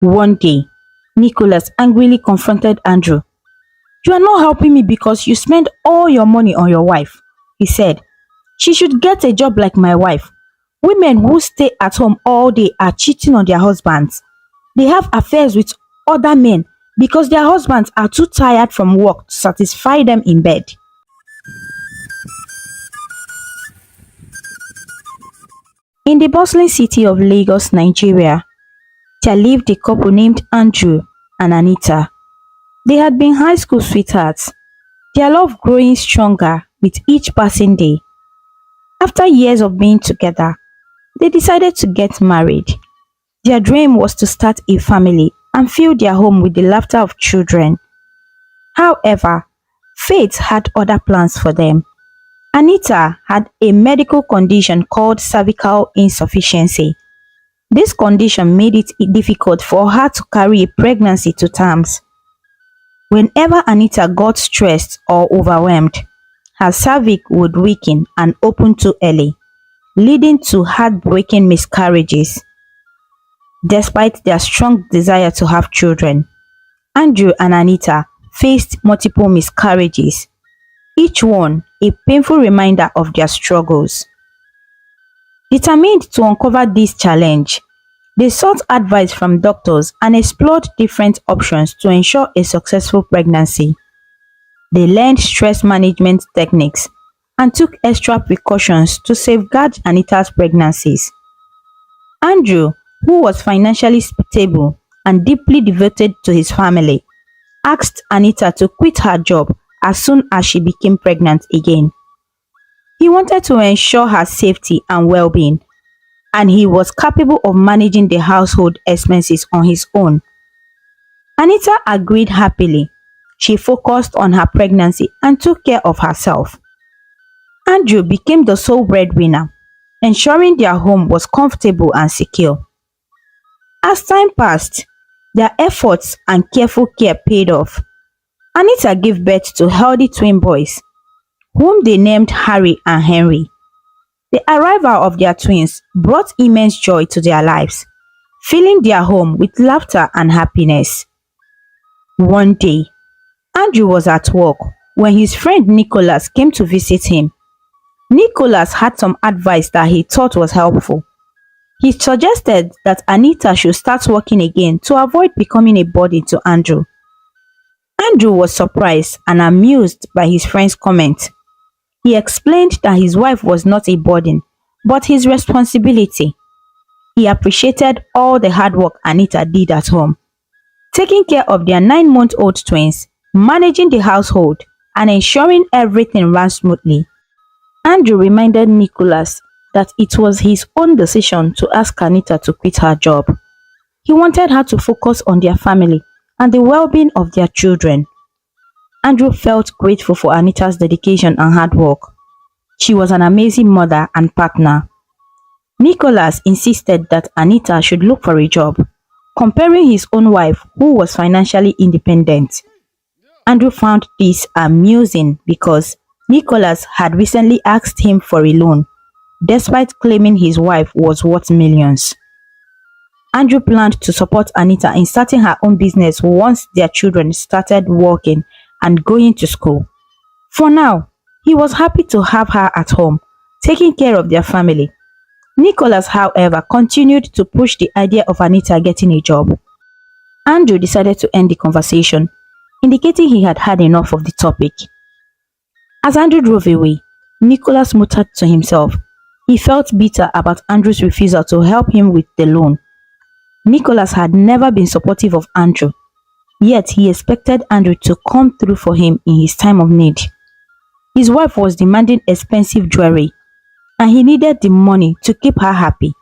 One day, Nicholas angrily confronted Andrew. "You are not helping me because you spend all your money on your wife," he said. "She should get a job like my wife. Women who stay at home all day are cheating on their husbands. They have affairs with other men because their husbands are too tired from work to satisfy them in bed." In the bustling city of Lagos, Nigeria, there lived a couple named Andrew and Anita. They had been high school sweethearts, their love growing stronger with each passing day. After years of being together, they decided to get married. Their dream was to start a family and fill their home with the laughter of children. However, fate had other plans for them. Anita had a medical condition called cervical insufficiency. This condition made it difficult for her to carry a pregnancy to terms. Whenever Anita got stressed or overwhelmed, her cervix would weaken and open too early, leading to heartbreaking miscarriages. Despite their strong desire to have children, Andrew and Anita faced multiple miscarriages, each one a painful reminder of their struggles. Determined to uncover this challenge, they sought advice from doctors and explored different options to ensure a successful pregnancy. They learned stress management techniques and took extra precautions to safeguard Anita's pregnancies. Andrew, who was financially stable and deeply devoted to his family, asked Anita to quit her job as soon as she became pregnant again. He wanted to ensure her safety and well-being, and he was capable of managing the household expenses on his own. Anita agreed happily. She focused on her pregnancy and took care of herself. Andrew became the sole breadwinner, ensuring their home was comfortable and secure. As time passed, their efforts and careful care paid off. Anita gave birth to healthy twin boys, whom they named Harry and Henry. The arrival of their twins brought immense joy to their lives, filling their home with laughter and happiness. One day, Andrew was at work when his friend Nicholas came to visit him. Nicholas had some advice that he thought was helpful. He suggested that Anita should start working again to avoid becoming a burden to Andrew. Andrew was surprised and amused by his friend's comment. He explained that his wife was not a burden, but his responsibility. He appreciated all the hard work Anita did at home, taking care of their 9-month-old twins, managing the household, and ensuring everything ran smoothly. Andrew reminded Nicholas that it was his own decision to ask Anita to quit her job. He wanted her to focus on their family and the well-being of their children. Andrew felt grateful for Anita's dedication and hard work. She was an amazing mother and partner. Nicholas insisted that Anita should look for a job, comparing his own wife, who was financially independent. Andrew found this amusing because Nicholas had recently asked him for a loan, despite claiming his wife was worth millions. Andrew planned to support Anita in starting her own business once their children started working and going to school. For now, he was happy to have her at home, taking care of their family. Nicholas, however, continued to push the idea of Anita getting a job. Andrew decided to end the conversation, indicating he had had enough of the topic. As Andrew drove away, Nicholas muttered to himself. He felt bitter about Andrew's refusal to help him with the loan. Nicholas had never been supportive of Andrew, yet he expected Andrew to come through for him in his time of need. His wife was demanding expensive jewelry, and he needed the money to keep her happy.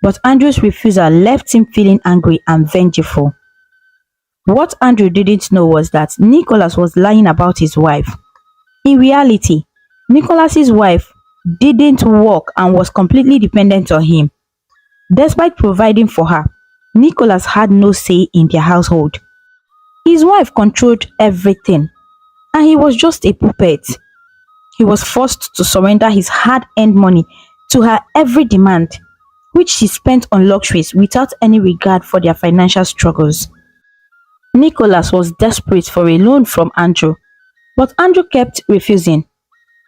But Andrew's refusal left him feeling angry and vengeful. What Andrew didn't know was that Nicholas was lying about his wife. In reality, Nicholas's wife didn't work and was completely dependent on him. Despite providing for her, Nicholas had no say in their household. His wife controlled everything, and he was just a puppet. He was forced to surrender his hard-earned money to her every demand, which she spent on luxuries without any regard for their financial struggles. Nicholas was desperate for a loan from Andrew, but Andrew kept refusing.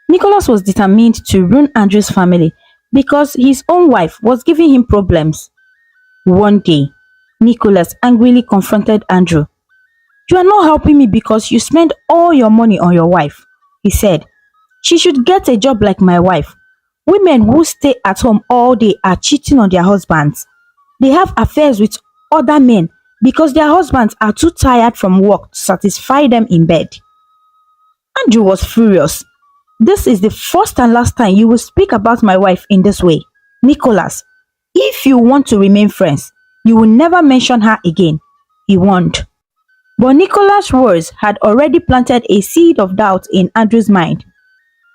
Nicholas was determined to ruin Andrew's family because his own wife was giving him problems. One day, Nicholas angrily confronted Andrew. "You are not helping me because you spend all your money on your wife," he said. "She should get a job like my wife. Women who stay at home all day are cheating on their husbands. They have affairs with other men because their husbands are too tired from work to satisfy them in bed." Andrew was furious. "This is the first and last time you will speak about my wife in this way. Nicholas, if you want to remain friends, you will never mention her again," he warned. But Nicholas' words had already planted a seed of doubt in Andrew's mind.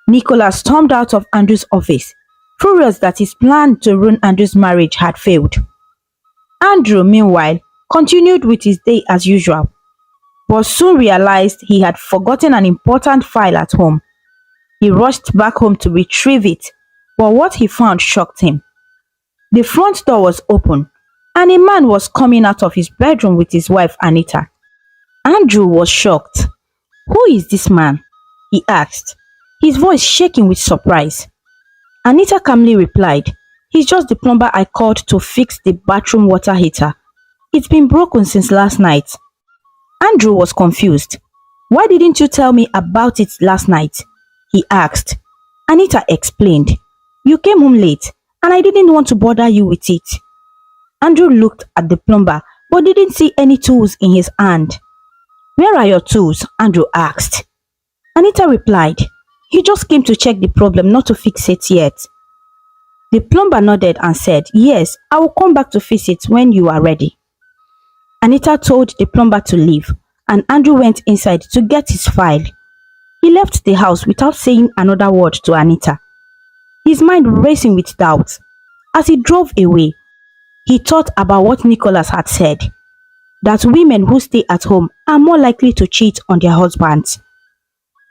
Nicholas stormed out of Andrew's office, furious that his plan to ruin Andrew's marriage had failed. Andrew, meanwhile, continued with his day as usual, but soon realized he had forgotten an important file at home. He rushed back home to retrieve it, but what he found shocked him. The front door was open, and a man was coming out of his bedroom with his wife Anita. Andrew was shocked. "Who is this man?" he asked, his voice shaking with surprise. Anita calmly replied, "He's just the plumber I called to fix the bathroom water heater. It's been broken since last night." Andrew was confused. "Why didn't you tell me about it last night?" he asked. Anita explained, "You came home late and I didn't want to bother you with it." Andrew looked at the plumber but didn't see any tools in his hand. "Where are your tools?" Andrew asked. Anita replied, "He just came to check the problem, not to fix it yet." The plumber nodded and said, "Yes, I will come back to fix it when you are ready." Anita told the plumber to leave, and Andrew went inside to get his file. He left the house without saying another word to Anita, his mind racing with doubt. As he drove away, he thought about what Nicholas had said, that women who stay at home are more likely to cheat on their husbands.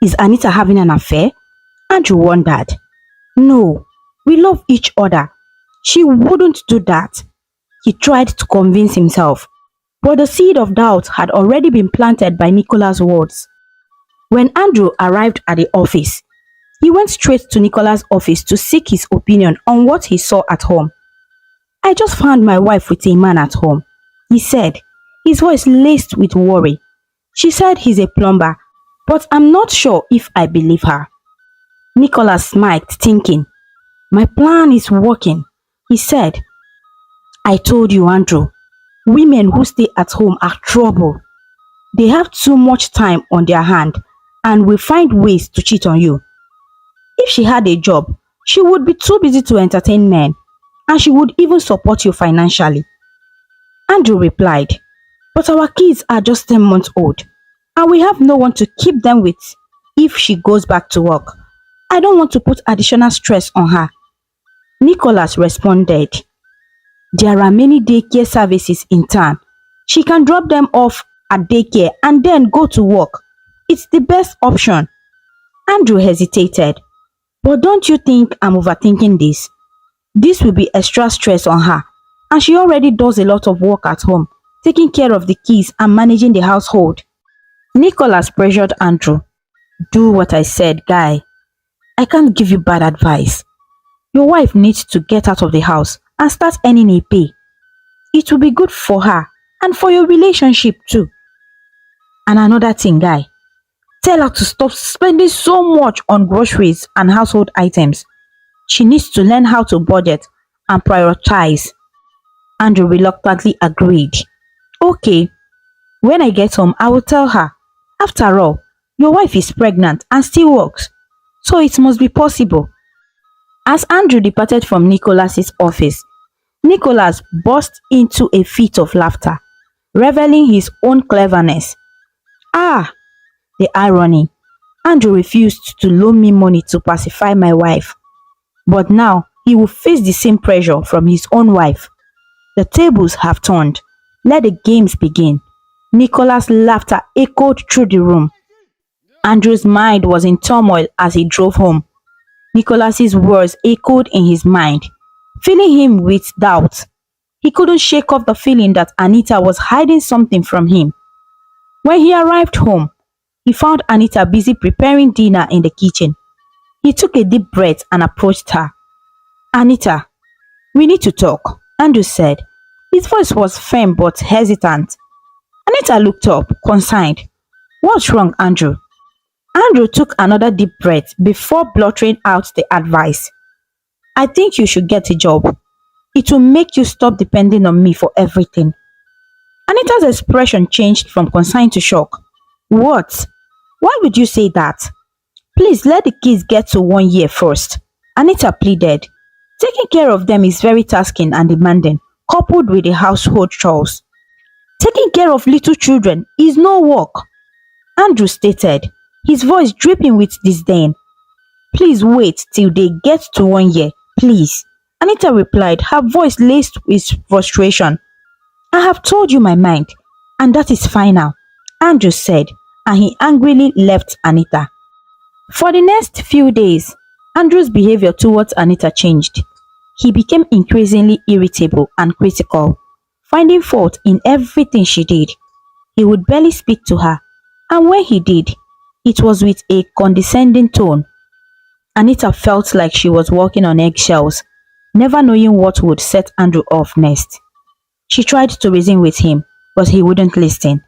Is Anita having an affair? Andrew wondered. No, we love each other. She wouldn't do that. He tried to convince himself, but the seed of doubt had already been planted by Nicholas' words. When Andrew arrived at the office, he went straight to Nicholas' office to seek his opinion on what he saw at home. "I just found my wife with a man at home," he said, his voice laced with worry. "She said he's a plumber, but I'm not sure if I believe her." Nicholas smiled, thinking, "My plan is working," he said. "I told you, Andrew, women who stay at home are trouble. They have too much time on their hand and will find ways to cheat on you. If she had a job, she would be too busy to entertain men, and she would even support you financially." Andrew replied, "But our kids are just 10 months old, and we have no one to keep them with if she goes back to work. I don't want to put additional stress on her." Nicholas responded, "There are many daycare services in town. She can drop them off at daycare and then go to work. It's the best option." Andrew hesitated. "But don't you think I'm overthinking this? This will be extra stress on her, and she already does a lot of work at home, taking care of the kids and managing the household." Nicholas pressured Andrew. "Do what I said, guy. I can't give you bad advice. Your wife needs to get out of the house and start earning a pay. It will be good for her and for your relationship too. And another thing, guy, tell her to stop spending so much on groceries and household items. She needs to learn how to budget and prioritize." Andrew reluctantly agreed. "Okay, when I get home, I will tell her. After all, your wife is pregnant and still works, so it must be possible." As Andrew departed from Nicholas's office, Nicholas burst into a fit of laughter, reveling his own cleverness. "Ah, the irony. Andrew refused to loan me money to pacify my wife, but now he will face the same pressure from his own wife. The tables have turned. Let the games begin." Nicholas' laughter echoed through the room. Andrew's mind was in turmoil as he drove home. Nicholas's words echoed in his mind. filling him with doubt. He couldn't shake off the feeling that Anita was hiding something from him. When he arrived home, he found Anita busy preparing dinner in the kitchen. He took a deep breath and approached her. "Anita, we need to talk," Andrew said. His voice was firm but hesitant. Anita looked up, concerned. "What's wrong, Andrew?" Andrew took another deep breath before bluttering out the advice. "I think you should get a job. It will make you stop depending on me for everything." Anita's expression changed from concern to shock. "What? Why would you say that? Please let the kids get to 1 year first," Anita pleaded. "Taking care of them is very tasking and demanding, coupled with the household chores." "Taking care of little children is no work," Andrew stated, his voice dripping with disdain. "Please wait till they get to 1 year, please," Anita replied, her voice laced with frustration. "I have told you my mind, and that is final," Andrew said, and he angrily left Anita. For the next few days, Andrew's behavior towards Anita changed. He became increasingly irritable and critical, finding fault in everything she did. He would barely speak to her, and when he did, it was with a condescending tone. Anita felt like she was walking on eggshells, never knowing what would set Andrew off next. She tried to reason with him, but he wouldn't listen.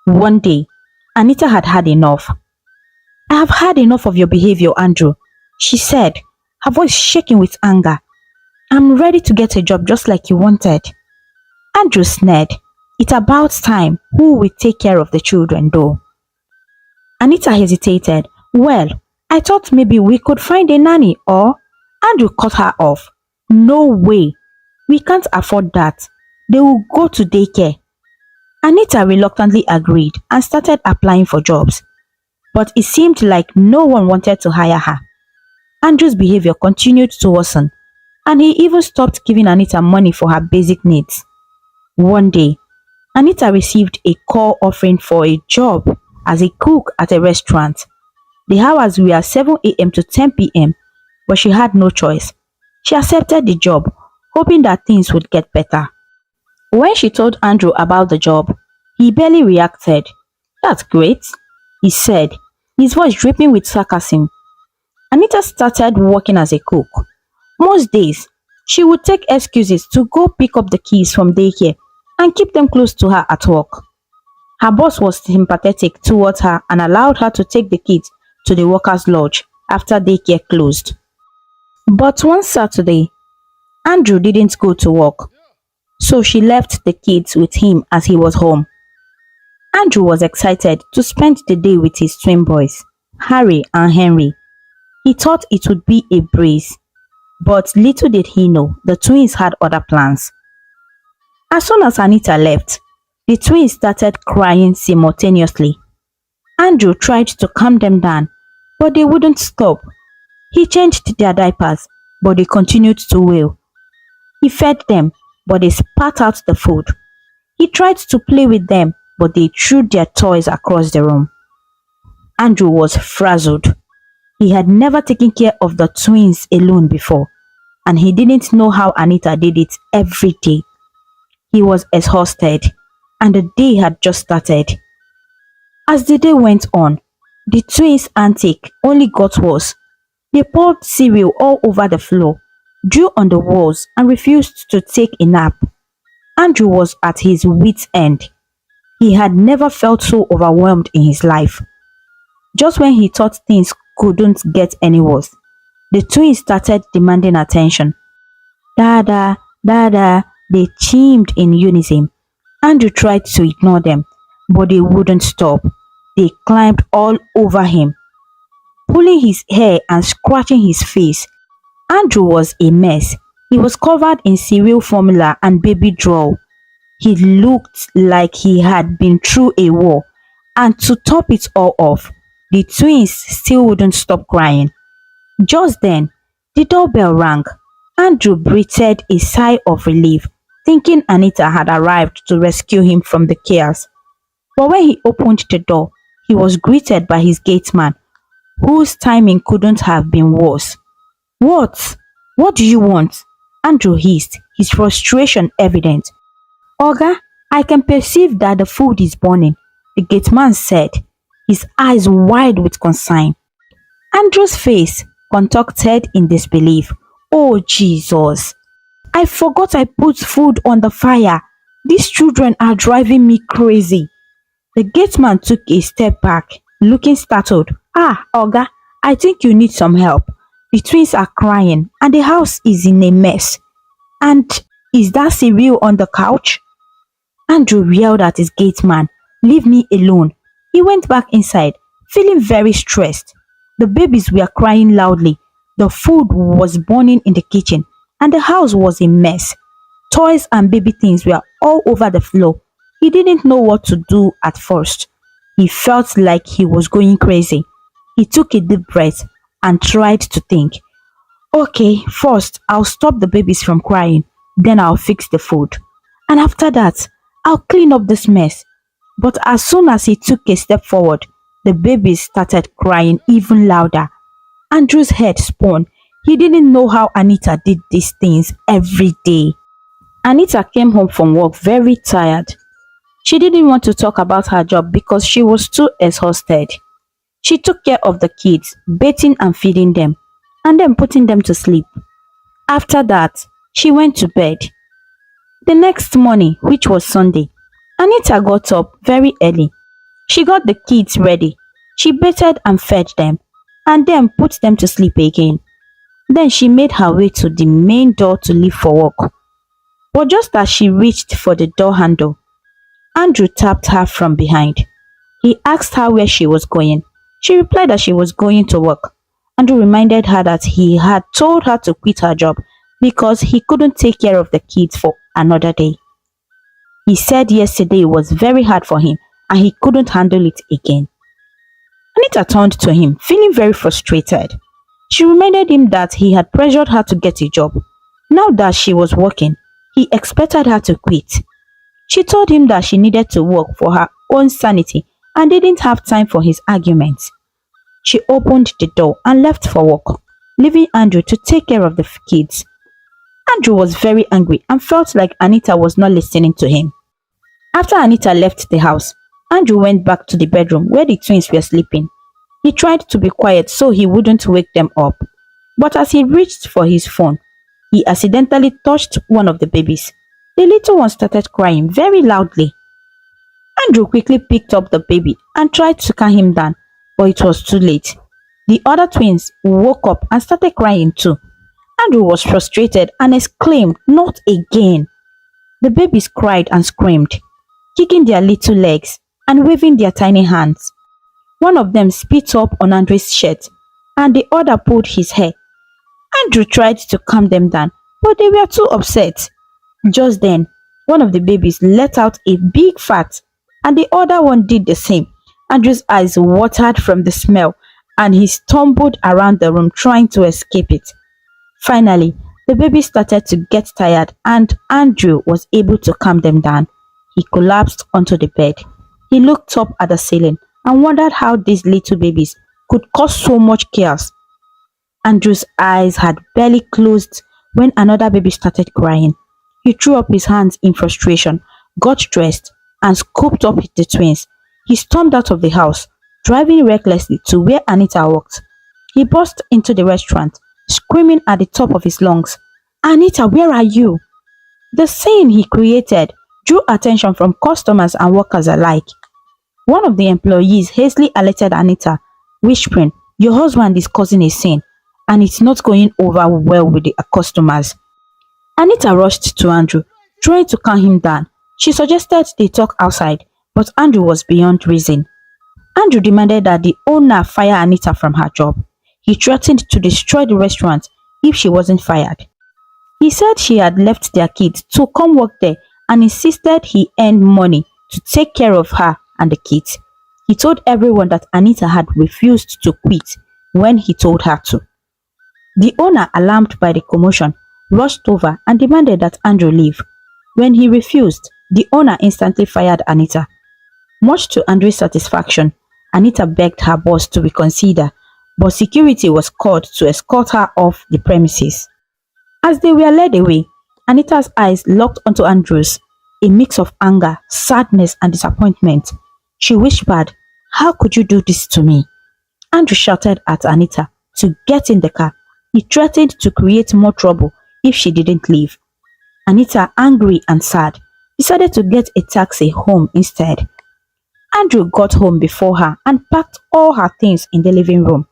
One day, Anita had had enough. "I have had enough of your behavior, Andrew," she said, her voice shaking with anger. "I'm ready to get a job just like you wanted." Andrew sneered. "It's about time. Who will take care of the children, though?" Anita hesitated. "Well, I thought maybe we could find a nanny or—" Andrew cut her off. "No way. We can't afford that. They will go to daycare." Anita reluctantly agreed and started applying for jobs. But it seemed like no one wanted to hire her. Andrew's behavior continued to worsen, and he even stopped giving Anita money for her basic needs. One day, Anita received a call offering for a job as a cook at a restaurant. The hours were 7 a.m. to 10 p.m., but she had no choice. She accepted the job, hoping that things would get better. When she told Andrew about the job, he barely reacted. "That's great," he said, his voice dripping with sarcasm. Anita started working as a cook. Most days, she would take excuses to go pick up the kids from daycare and keep them close to her at work. Her boss was sympathetic towards her and allowed her to take the kids to the workers' lodge after daycare closed. But one Saturday, Andrew didn't go to work, so she left the kids with him as he was home. Andrew was excited to spend the day with his twin boys, Harry and Henry. He thought it would be a breeze, but little did he know the twins had other plans. As soon as Anita left, the twins started crying simultaneously. Andrew tried to calm them down, but they wouldn't stop. He changed their diapers, but they continued to wail. He fed them, but they spat out the food. He tried to play with them, but they threw their toys across the room. Andrew was frazzled. He had never taken care of the twins alone before, and he didn't know how Anita did it every day. He was exhausted, and the day had just started. As the day went on, the twins' antics only got worse. They poured cereal all over the floor, drew on the walls, and refused to take a nap. Andrew was at his wit's end. He had never felt so overwhelmed in his life. Just when he thought things couldn't get any worse, the twins started demanding attention. "Dada, Dada," they chimed in unison. Andrew tried to ignore them, but they wouldn't stop. They climbed all over him, pulling his hair and scratching his face. Andrew was a mess. He was covered in cereal formula and baby drool. He looked like he had been through a war, and to top it all off, the twins still wouldn't stop crying. Just then, the doorbell rang. Andrew breathed a sigh of relief, thinking Anita had arrived to rescue him from the chaos. But when he opened the door, he was greeted by his gateman, whose timing couldn't have been worse. What? What do you want?" Andrew hissed, his frustration evident. Oga, I can perceive that the food is burning, the gate man said, his eyes wide with concern. Andrew's face contorted in disbelief. Oh Jesus! I forgot I put food on the fire. These children are driving me crazy. The gateman took a step back, looking startled. Ah, Oga, I think you need some help. The twins are crying and the house is in a mess. And is that cereal on the couch? Andrew yelled at his gateman, leave me alone. He went back inside, feeling very stressed. The babies were crying loudly. The food was burning in the kitchen and the house was a mess. Toys and baby things were all over the floor. He didn't know what to do at first. He felt like he was going crazy. He took a deep breath and tried to think. Okay, first I'll stop the babies from crying, then I'll fix the food. And after that, I'll clean up this mess. But as soon as he took a step forward, the babies started crying even louder. Andrew's head spun. He didn't know how Anita did these things every day. Anita came home from work very tired. She didn't want to talk about her job because she was too exhausted. She took care of the kids, bathing and feeding them, and then putting them to sleep. After that, she went to bed. The next morning, which was Sunday, Anita got up very early. She got the kids ready. She bathed and fed them, and then put them to sleep again. Then she made her way to the main door to leave for work. But just as she reached for the door handle, Andrew tapped her from behind. He asked her where she was going. She replied that she was going to work. Andrew reminded her that he had told her to quit her job because he couldn't take care of the kids for another day. He said yesterday was very hard for him and he couldn't handle it again. Anita turned to him, feeling very frustrated. She reminded him that he had pressured her to get a job. Now that she was working, he expected her to quit. She told him that she needed to work for her own sanity and didn't have time for his arguments. She opened the door and left for work, leaving Andrew to take care of the kids. Andrew was very angry and felt like Anita was not listening to him. After Anita left the house, Andrew went back to the bedroom where the twins were sleeping. He tried to be quiet so he wouldn't wake them up. But as he reached for his phone, he accidentally touched one of the babies. The little one started crying very loudly. Andrew quickly picked up the baby and tried to calm him down, but it was too late. The other twins woke up and started crying too. Andrew was frustrated and exclaimed, "Not again!" The babies cried and screamed, kicking their little legs and waving their tiny hands. One of them spit up on Andrew's shirt and the other pulled his hair. Andrew tried to calm them down, but they were too upset. Just then, one of the babies let out a big fart and the other one did the same. Andrew's eyes watered from the smell and he stumbled around the room trying to escape it. Finally, the baby started to get tired and Andrew was able to calm them down. He collapsed onto the bed. He looked up at the ceiling and wondered how these little babies could cause so much chaos. Andrew's eyes had barely closed when another baby started crying. He threw up his hands in frustration, got dressed, and scooped up the twins. He stormed out of the house, driving recklessly to where Anita worked. He burst into the restaurant, screaming at the top of his lungs, "Anita, where are you?" The scene he created drew attention from customers and workers alike. One of the employees hastily alerted Anita, whispering, "Your husband is causing a scene, and it's not going over well with the customers." Anita rushed to Andrew, trying to calm him down. She suggested they talk outside, but Andrew was beyond reason. Andrew demanded that the owner fire Anita from her job. He threatened to destroy the restaurant if she wasn't fired. He said she had left their kids to come work there and insisted he earned money to take care of her and the kids. He told everyone that Anita had refused to quit when he told her to. The owner, alarmed by the commotion, rushed over and demanded that Andrew leave. When he refused, the owner instantly fired Anita. Much to Andrew's satisfaction, Anita begged her boss to reconsider, but security was called to escort her off the premises. As they were led away, Anita's eyes locked onto Andrew's, a mix of anger, sadness, and disappointment. She whispered, "How could you do this to me?" Andrew shouted at Anita to get in the car. He threatened to create more trouble if she didn't leave. Anita, angry and sad, decided to get a taxi home instead. Andrew got home before her and packed all her things in the living room.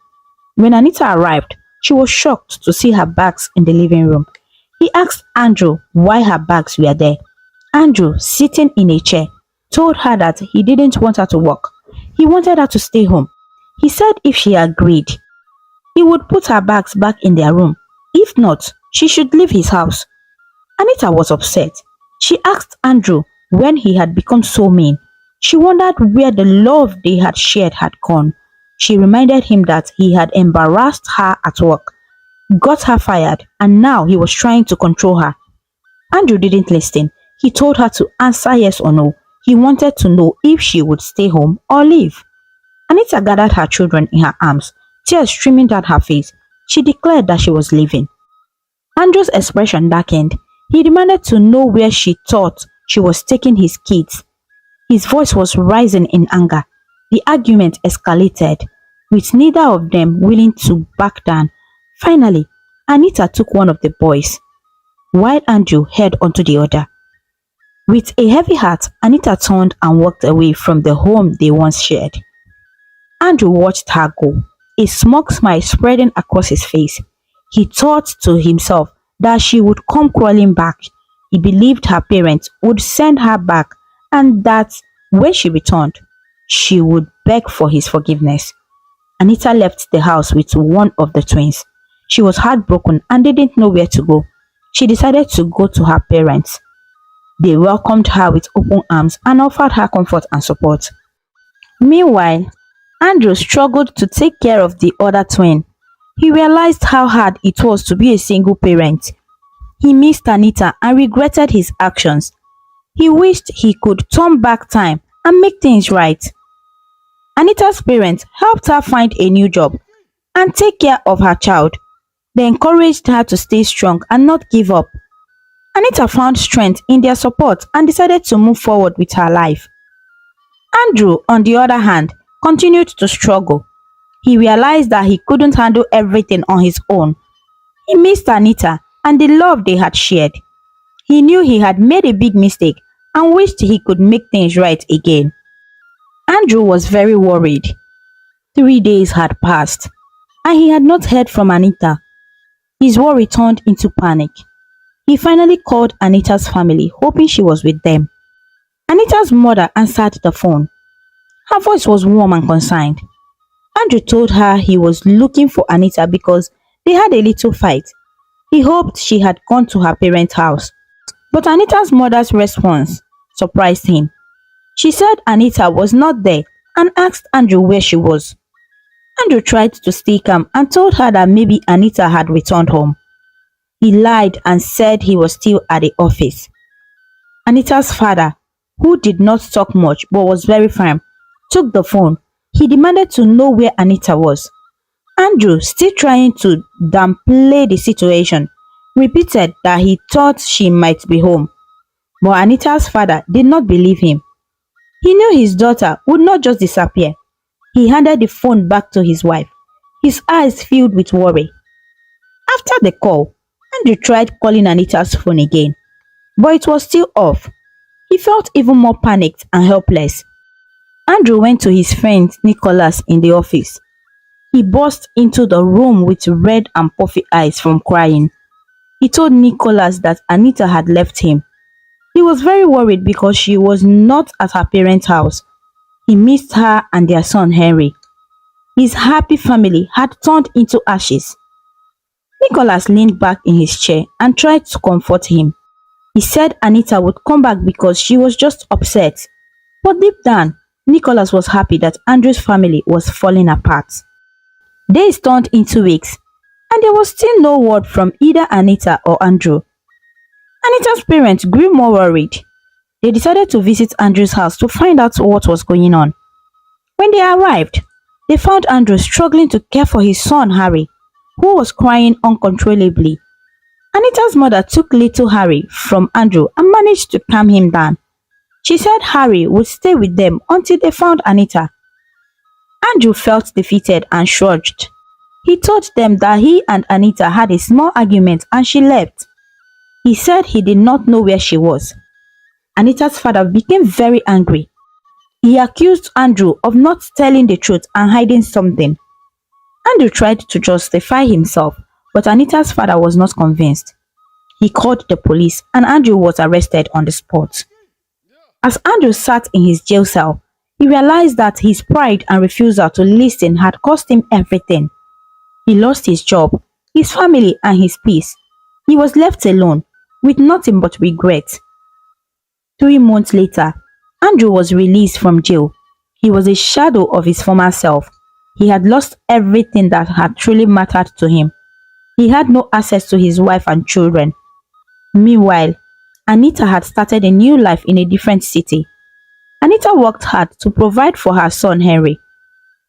When Anita arrived, she was shocked to see her bags in the living room. He asked Andrew why her bags were there. Andrew, sitting in a chair, told her that he didn't want her to work. He wanted her to stay home. He said if she agreed, he would put her bags back in their room. If not, she should leave his house. Anita was upset. She asked Andrew when he had become so mean. She wondered where the love they had shared had gone. She reminded him that he had embarrassed her at work, got her fired, and now he was trying to control her. Andrew didn't listen. He told her to answer yes or no. He wanted to know if she would stay home or leave. Anita gathered her children in her arms, tears streaming down her face. She declared that she was leaving. Andrew's expression darkened. He demanded to know where she thought she was taking his kids. His voice was rising in anger. The argument escalated, with neither of them willing to back down. Finally, Anita took one of the boys, while Andrew held onto the other. With a heavy heart, Anita turned and walked away from the home they once shared. Andrew watched her go, a smug smile spreading across his face. He thought to himself that she would come crawling back. He believed her parents would send her back and that when she returned, she would beg for his forgiveness. Anita left the house with one of the twins. She was heartbroken and didn't know where to go. She decided to go to her parents. They welcomed her with open arms and offered her comfort and support. Meanwhile, Andrew struggled to take care of the other twin. He realized how hard it was to be a single parent. He missed Anita and regretted his actions. He wished he could turn back time and make things right. Anita's parents helped her find a new job and take care of her child. They encouraged her to stay strong and not give up. Anita found strength in their support and decided to move forward with her life. Andrew, on the other hand, continued to struggle. He realized that he couldn't handle everything on his own. He missed Anita and the love they had shared. He knew he had made a big mistake and wished he could make things right again. Andrew was very worried. 3 days had passed and he had not heard from Anita. His worry turned into panic. He finally called Anita's family, hoping she was with them. Anita's mother answered the phone. Her voice was warm and concerned. Andrew told her he was looking for Anita because they had a little fight. He hoped she had gone to her parents' house. But Anita's mother's response surprised him. She said Anita was not there and asked Andrew where she was. Andrew tried to stay calm and told her that maybe Anita had returned home. He lied and said he was still at the office. Anita's father, who did not talk much but was very firm, took the phone. He demanded to know where Anita was. Andrew, still trying to downplay the situation, repeated that he thought she might be home. But Anita's father did not believe him. He knew his daughter would not just disappear. He handed the phone back to his wife, his eyes filled with worry. After the call, Andrew tried calling Anita's phone again, but it was still off. He felt even more panicked and helpless. Andrew went to his friend Nicholas in the office. He burst into the room with red and puffy eyes from crying. He told Nicholas that Anita had left him. He was very worried because she was not at her parents' house. He missed her and their son Henry. His happy family had turned into ashes. Nicholas leaned back in his chair and tried to comfort him. He said Anita would come back because she was just upset. But deep down, Nicholas was happy that Andrew's family was falling apart. Days turned into weeks, and there was still no word from either Anita or Andrew. Anita's parents grew more worried. They decided to visit Andrew's house to find out what was going on. When they arrived, they found Andrew struggling to care for his son Harry, who was crying uncontrollably. Anita's mother took little Harry from Andrew and managed to calm him down. She said Harry would stay with them until they found Anita. Andrew felt defeated and shrugged. He told them that he and Anita had a small argument and she left. He said he did not know where she was. Anita's father became very angry. He accused Andrew of not telling the truth and hiding something. Andrew tried to justify himself, but Anita's father was not convinced. He called the police and Andrew was arrested on the spot. As Andrew sat in his jail cell, he realized that his pride and refusal to listen had cost him everything. He lost his job, his family and his peace. He was left alone, with nothing but regret. 3 months later, Andrew was released from jail. He was a shadow of his former self. He had lost everything that had truly mattered to him. He had no access to his wife and children. Meanwhile, Anita had started a new life in a different city. Anita worked hard to provide for her son Henry.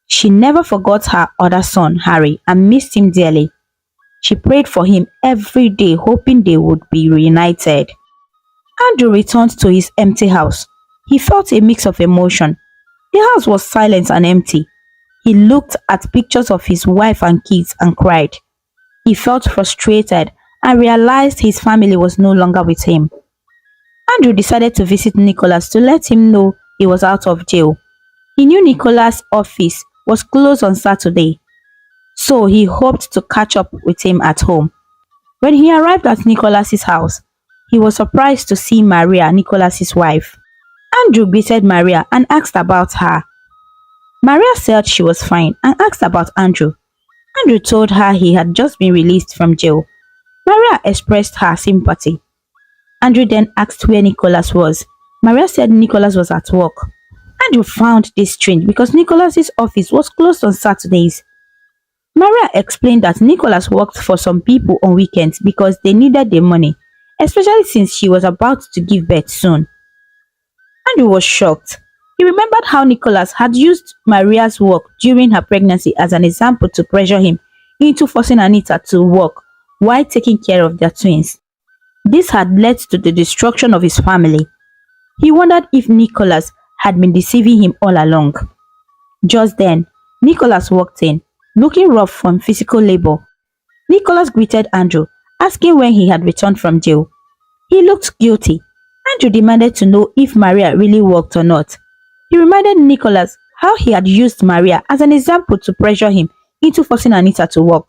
She never forgot her other son Harry and missed him dearly. She prayed for him every day, hoping they would be reunited. Andrew returned to his empty house. He felt a mix of emotion. The house was silent and empty. He looked at pictures of his wife and kids and cried. He felt frustrated and realized his family was no longer with him. Andrew decided to visit Nicholas to let him know he was out of jail. He knew Nicholas' office was closed on Saturday, so he hoped to catch up with him at home. When he arrived at Nicholas's house, he was surprised to see Maria, Nicholas's wife. Andrew greeted Maria and asked about her. Maria said she was fine and asked about Andrew. Andrew told her he had just been released from jail. Maria expressed her sympathy. Andrew then asked where Nicholas was. Maria said Nicholas was at work. Andrew found this strange because Nicholas's office was closed on Saturdays. Maria explained that Nicholas worked for some people on weekends because they needed the money, especially since she was about to give birth soon. Andrew was shocked. He remembered how Nicholas had used Maria's work during her pregnancy as an example to pressure him into forcing Anita to work while taking care of their twins. This had led to the destruction of his family. He wondered if Nicholas had been deceiving him all along. Just then, Nicholas walked in, looking rough from physical labor. Nicholas greeted Andrew, asking when he had returned from jail. He looked guilty. Andrew demanded to know if Maria really worked or not. He reminded Nicholas how he had used Maria as an example to pressure him into forcing Anita to work.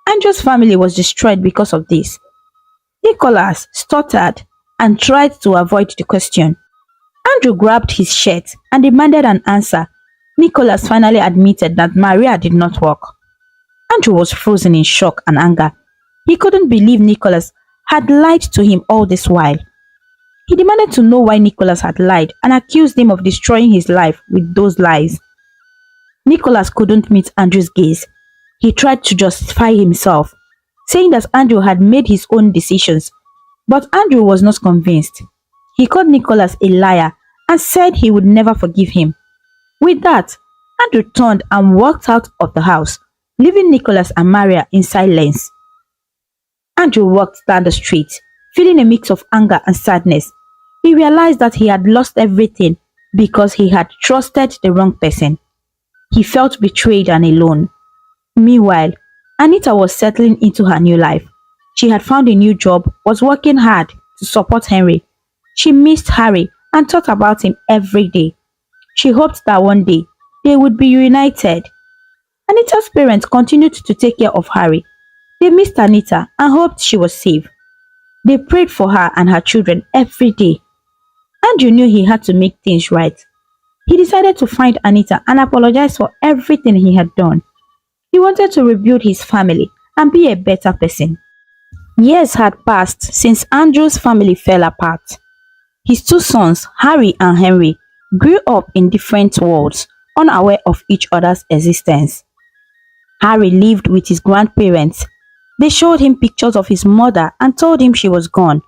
Andrew's family was destroyed because of this. Nicholas stuttered and tried to avoid the question. Andrew grabbed his shirt and demanded an answer. Nicholas finally admitted that Maria did not work. Andrew was frozen in shock and anger. He couldn't believe Nicholas had lied to him all this while. He demanded to know why Nicholas had lied and accused him of destroying his life with those lies. Nicholas couldn't meet Andrew's gaze. He tried to justify himself, saying that Andrew had made his own decisions, but Andrew was not convinced. He called Nicholas a liar and said he would never forgive him. With that, Andrew turned and walked out of the house, leaving Nicholas and Maria in silence. Andrew walked down the street, feeling a mix of anger and sadness. He realized that he had lost everything because he had trusted the wrong person. He felt betrayed and alone. Meanwhile, Anita was settling into her new life. She had found a new job, was working hard to support Henry. She missed Harry and thought about him every day. She hoped that one day they would be reunited. Anita's parents continued to take care of Harry. They missed Anita and hoped she was safe. They prayed for her and her children every day. Andrew knew he had to make things right. He decided to find Anita and apologize for everything he had done. He wanted to rebuild his family and be a better person. Years had passed since Andrew's family fell apart. His two sons, Harry and Henry, grew up in different worlds, unaware of each other's existence. Harry lived with his grandparents. They showed him pictures of his mother and told him she was gone.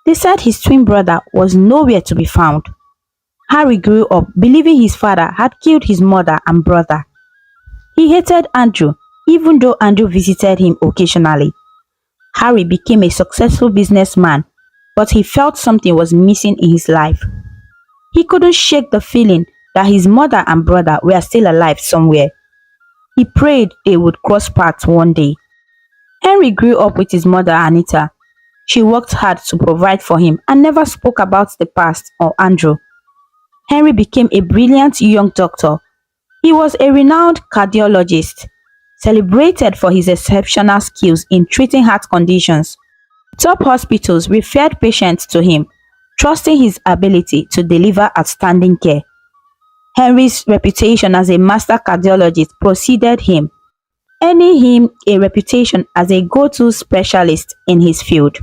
They said his twin brother was nowhere to be found. Harry grew up believing his father had killed his mother and brother. He hated Andrew, even though Andrew visited him occasionally. Harry became a successful businessman, but he felt something was missing in his life. He couldn't shake the feeling that his mother and brother were still alive somewhere. He prayed they would cross paths one day. Henry grew up with his mother Anita. She worked hard to provide for him and never spoke about the past or Andrew. Henry became a brilliant young doctor. He was a renowned cardiologist, celebrated for his exceptional skills in treating heart conditions. Top hospitals referred patients to him, trusting his ability to deliver outstanding care. Henry's reputation as a master cardiologist preceded him, earning him a reputation as a go-to specialist in his field.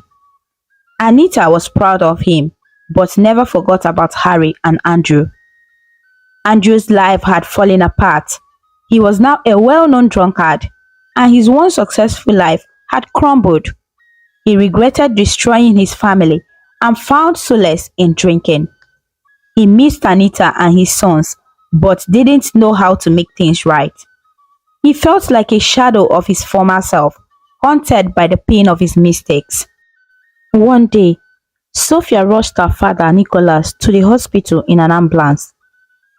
Anita was proud of him, but never forgot about Harry and Andrew. Andrew's life had fallen apart. He was now a well-known drunkard, and his once successful life had crumbled. He regretted destroying his family and found solace in drinking. He missed Anita and his sons, but didn't know how to make things right. He felt like a shadow of his former self, haunted by the pain of his mistakes. One day, Sophia rushed her father Nicholas to the hospital in an ambulance.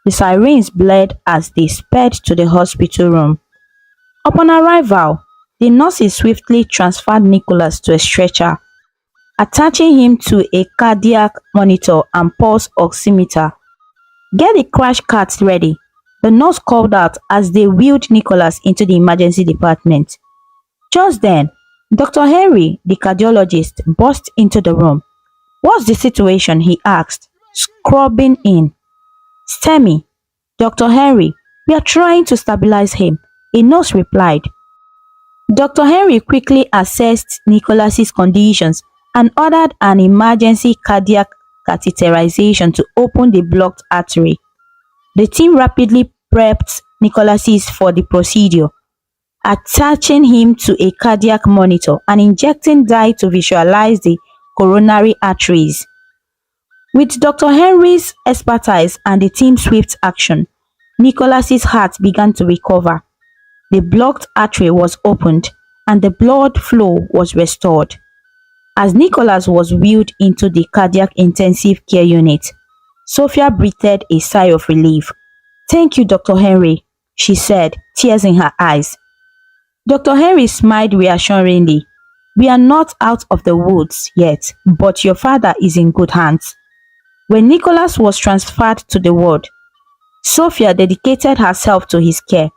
The sirens blared as they sped to the hospital room. Upon arrival, the nurses swiftly transferred Nicholas to a stretcher, attaching him to a cardiac monitor and pulse oximeter. "Get the crash carts ready," the nurse called out as they wheeled Nicholas into the emergency department. Just then, Dr. Henry, the cardiologist, burst into the room. "What's the situation?" he asked, scrubbing in. "STEMI, Dr. Henry, we are trying to stabilize him," a nurse replied. Dr. Henry quickly assessed Nicholas's conditions and ordered an emergency cardiac catheterization to open the blocked artery. The team rapidly prepped Nicholas for the procedure, attaching him to a cardiac monitor and injecting dye to visualize the coronary arteries. With Dr. Henry's expertise and the team's swift action, Nicholas's heart began to recover. The blocked artery was opened and the blood flow was restored. As Nicholas was wheeled into the cardiac intensive care unit, Sophia breathed a sigh of relief. "Thank you, Dr. Henry," she said, tears in her eyes. Dr. Henry smiled reassuringly. "We are not out of the woods yet, but your father is in good hands." When Nicholas was transferred to the ward, Sophia dedicated herself to his care,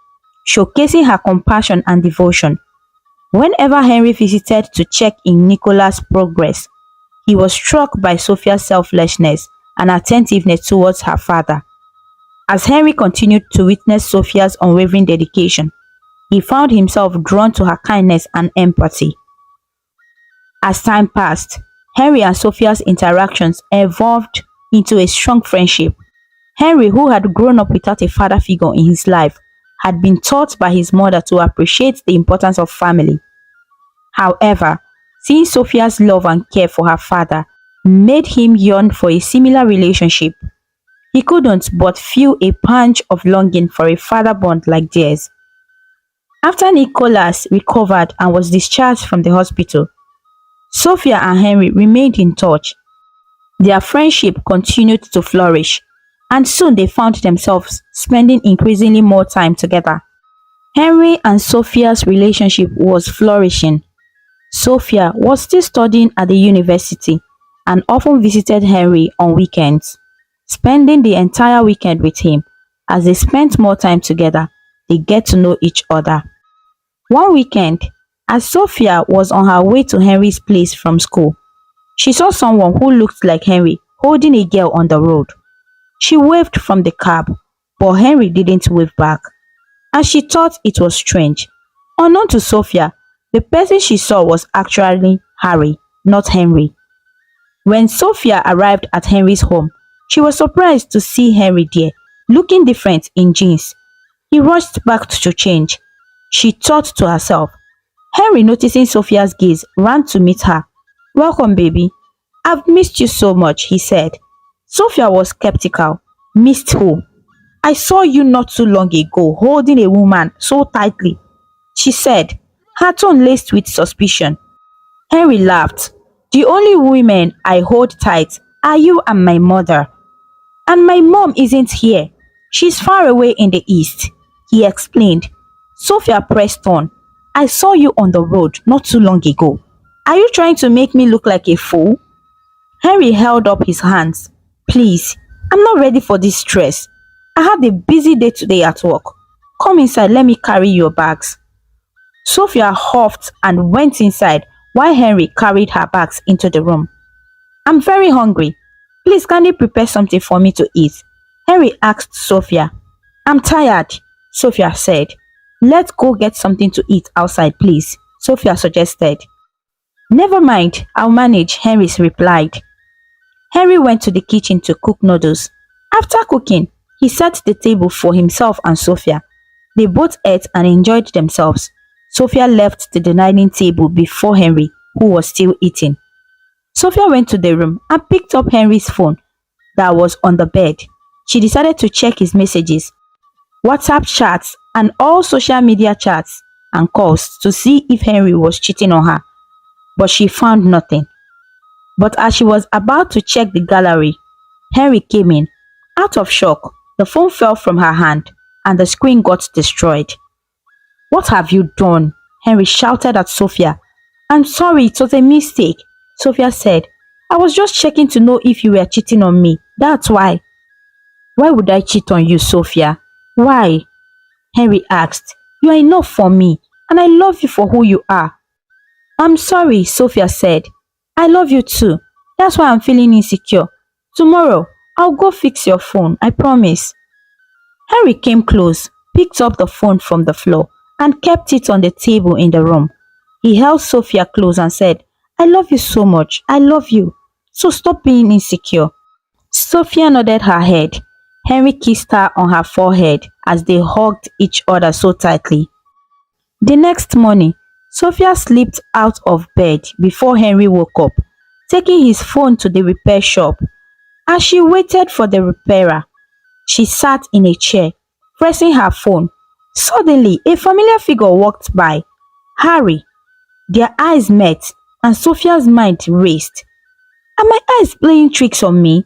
showcasing her compassion and devotion. Whenever Henry visited to check in Nicholas' progress, he was struck by Sophia's selflessness and attentiveness towards her father. As Henry continued to witness Sophia's unwavering dedication, he found himself drawn to her kindness and empathy. As time passed, Henry and Sophia's interactions evolved into a strong friendship. Henry, who had grown up without a father figure in his life, had been taught by his mother to appreciate the importance of family. However, seeing Sophia's love and care for her father made him yearn for a similar relationship. He couldn't but feel a punch of longing for a father bond like theirs. After Nicholas recovered and was discharged from the hospital, Sophia and Henry remained in touch. Their friendship continued to flourish, and soon they found themselves spending increasingly more time together. Henry and Sophia's relationship was flourishing. Sophia was still studying at the university and often visited Henry on weekends, spending the entire weekend with him. As they spent more time together, they get to know each other. One weekend, as Sophia was on her way to Henry's place from school, she saw someone who looked like Henry holding a girl on the road. She waved from the cab, but Henry didn't wave back, and she thought it was strange. Unknown to Sophia, the person she saw was actually Harry, not Henry. When Sophia arrived at Henry's home, she was surprised to see Henry there, looking different in jeans. He rushed back to change. She thought to herself. Henry, noticing Sophia's gaze, ran to meet her. "Welcome, baby. I've missed you so much," he said. Sophia was skeptical. "Missed who? I saw you not too long ago holding a woman so tightly," she said, her tone laced with suspicion. Henry laughed. The only women I hold tight are you and my mother. And my mom isn't here. She's far away in the east, he explained. Sophia pressed on. I saw you on the road not too long ago. Are you trying to make me look like a fool? Henry held up his hands. Please, I'm not ready for this stress. I had a busy day today at work. Come inside, let me carry your bags. Sophia huffed and went inside while Henry carried her bags into the room. I'm very hungry. Please, can you prepare something for me to eat? Henry asked Sophia. I'm tired, Sophia said. Let's go get something to eat outside, please, Sophia suggested. Never mind, I'll manage, Henry replied. Henry went to the kitchen to cook noodles. After cooking, he set the table for himself and Sophia. They both ate and enjoyed themselves. Sophia left the dining table before Henry, who was still eating. Sophia went to the room and picked up Henry's phone that was on the bed. She decided to check his messages, WhatsApp chats, and all social media chats and calls to see if Henry was cheating on her, but she found nothing. But as she was about to check the gallery, Henry came in. Out of shock, the phone fell from her hand and the screen got destroyed. What have you done? Henry shouted at Sophia. I'm sorry, it was a mistake, Sophia said. I was just checking to know if you were cheating on me. That's why. Why would I cheat on you, Sophia? Why? Henry asked. You are enough for me, and I love you for who you are. I'm sorry, Sophia said. I love you too. That's why I'm feeling insecure. Tomorrow, I'll go fix your phone, I promise. Henry came close, picked up the phone from the floor, and kept it on the table in the room. He held Sophia close and said, I love you so much. I love you. So stop being insecure. Sophia nodded her head. Henry kissed her on her forehead as they hugged each other so tightly. The next morning, Sophia slipped out of bed before Henry woke up, taking his phone to the repair shop. As she waited for the repairer, she sat in a chair, pressing her phone. Suddenly, a familiar figure walked by. Harry. Their eyes met, and Sophia's mind raced. Are my eyes playing tricks on me?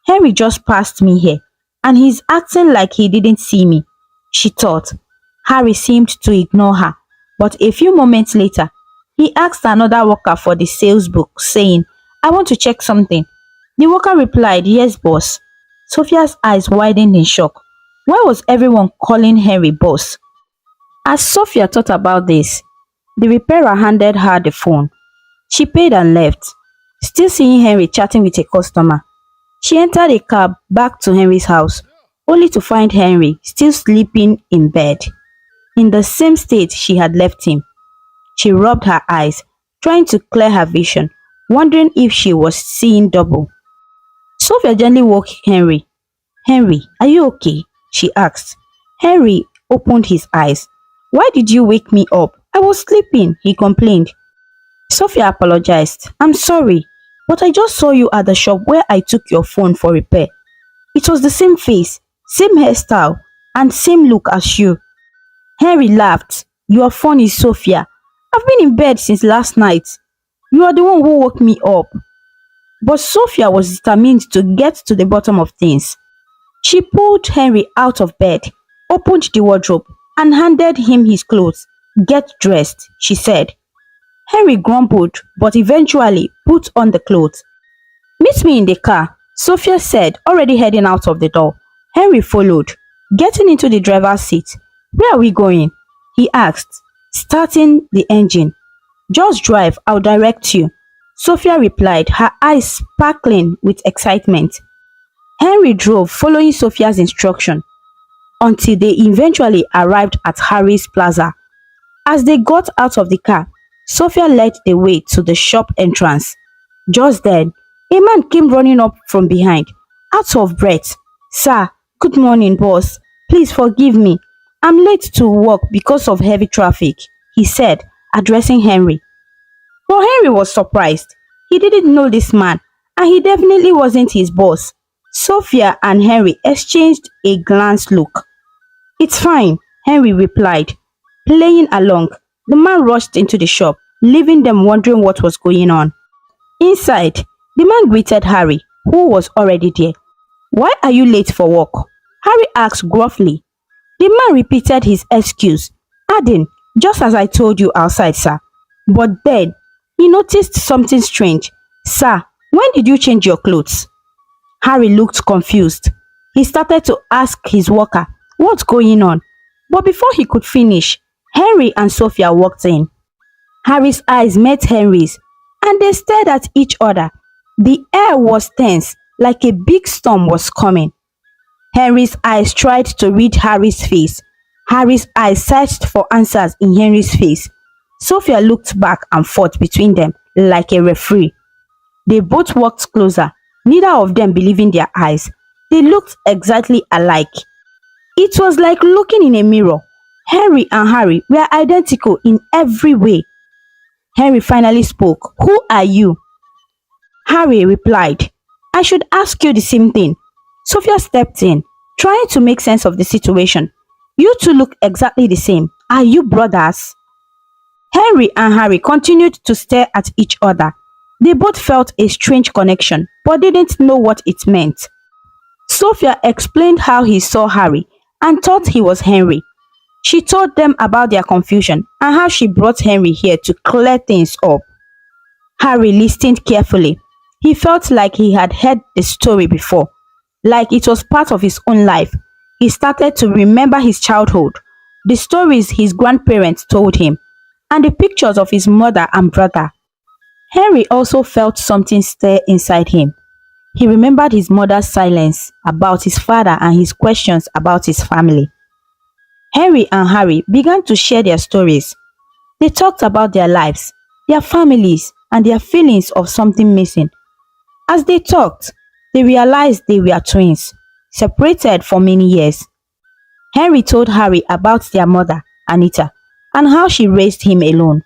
Henry just passed me here, and he's acting like he didn't see me, she thought. Harry seemed to ignore her, but a few moments later, he asked another worker for the sales book, saying, I want to check something. The worker replied, Yes, boss. Sophia's eyes widened in shock. Why was everyone calling Henry boss? As Sophia thought about this, the repairer handed her the phone. She paid and left, still seeing Henry chatting with a customer. She entered a cab back to Henry's house, only to find Henry still sleeping in bed, in the same state she had left him. She rubbed her eyes, trying to clear her vision, wondering if she was seeing double. Sophia gently woke Henry. Henry, are you okay? She asked. Henry opened his eyes. Why did you wake me up? I was sleeping, he complained. Sophia apologized. I'm sorry, but I just saw you at the shop where I took your phone for repair. It was the same face, same hairstyle, and same look as you. Henry laughed. You are funny, Sophia. I've been in bed since last night. You are the one who woke me up. But Sophia was determined to get to the bottom of things. She pulled Henry out of bed, opened the wardrobe, and handed him his clothes. Get dressed, she said. Henry grumbled, but eventually put on the clothes. Meet me in the car, Sophia said, already heading out of the door. Henry followed, getting into the driver's seat. Where are we going? He asked, starting the engine. Just drive, I'll direct you. Sophia replied, her eyes sparkling with excitement. Henry drove, following Sophia's instruction, until they eventually arrived at Harry's Plaza. As they got out of the car, Sophia led the way to the shop entrance. Just then, a man came running up from behind, out of breath. Sir, good morning, boss. Please forgive me. I'm late to work because of heavy traffic, he said, addressing Henry. But Henry was surprised. He didn't know this man, and he definitely wasn't his boss. Sophia and Henry exchanged a glance look. It's fine, Henry replied. Playing along, the man rushed into the shop. leaving them wondering what was going on. Inside, the man greeted Harry, who was already there. "Why are you late for work?" Harry asked gruffly. The man repeated his excuse, adding, "Just as I told you outside, sir." But then, he noticed something strange. "Sir, when did you change your clothes?" Harry looked confused. He started to ask his worker, "What's going on?" But before he could finish, Henry and Sophia walked in. Harry's eyes met Henry's, and they stared at each other. The air was tense, like a big storm was coming. Henry's eyes tried to read Harry's face. Harry's eyes searched for answers in Henry's face. Sophia looked back and forth between them like a referee. They both walked closer, neither of them believing their eyes. They looked exactly alike. It was like looking in a mirror. Henry and Harry were identical in every way. Henry finally spoke. "Who are you?" Harry replied, "I should ask you the same thing." Sophia stepped in, trying to make sense of the situation. "You two look exactly the same. Are you brothers?" Henry and Harry continued to stare at each other. They both felt a strange connection, but didn't know what it meant. Sophia explained how he saw Harry and thought he was Henry. She told them about their confusion and how she brought Henry here to clear things up. Harry listened carefully. He felt like he had heard the story before, like it was part of his own life. He started to remember his childhood, the stories his grandparents told him, and the pictures of his mother and brother. Henry also felt something stir inside him. He remembered his mother's silence about his father and his questions about his family. Henry and Harry began to share their stories. They talked about their lives, their families, and their feelings of something missing. As they talked, they realized they were twins, separated for many years. Henry told Harry about their mother, Anita, and how she raised him alone.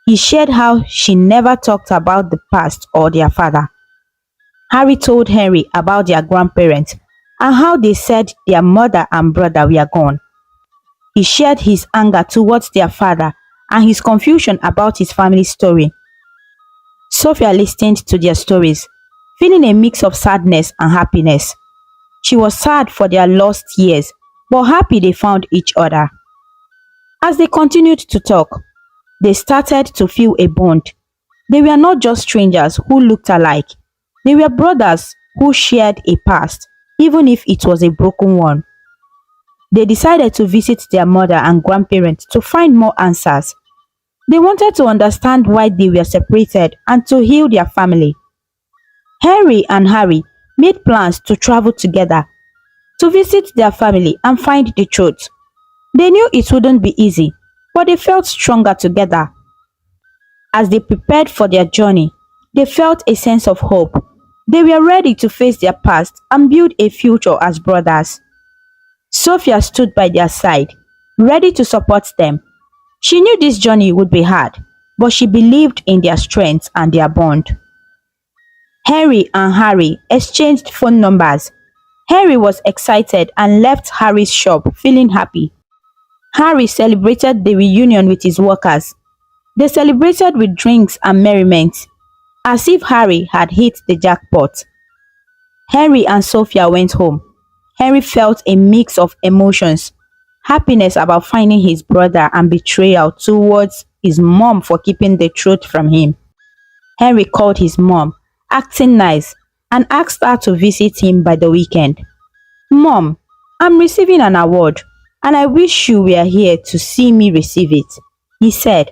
He shared how she never talked about the past or their father. Harry told Henry about their grandparents and how they said their mother and brother were gone. He shared his anger towards their father and his confusion about his family story. Sophia listened to their stories, feeling a mix of sadness and happiness. She was sad for their lost years, but happy they found each other. As they continued to talk, they started to feel a bond. They were not just strangers who looked alike. They were brothers who shared a past, even if it was a broken one. They decided to visit their mother and grandparents to find more answers. They wanted to understand why they were separated and to heal their family. Henry and Harry made plans to travel together to visit their family and find the truth. They knew it wouldn't be easy, but they felt stronger together. As they prepared for their journey, they felt a sense of hope. They were ready to face their past and build a future as brothers. Sophia stood by their side, ready to support them. She knew this journey would be hard, but she believed in their strength and their bond. Henry and Harry exchanged phone numbers. Henry was excited and left Harry's shop feeling happy. Harry celebrated the reunion with his workers. They celebrated with drinks and merriment, as if Harry had hit the jackpot. Henry and Sophia went home. Henry felt a mix of emotions, happiness about finding his brother and betrayal towards his mom for keeping the truth from him. Henry called his mom, acting nice, and asked her to visit him by the weekend. "Mom, I'm receiving an award, and I wish you were here to see me receive it," he said.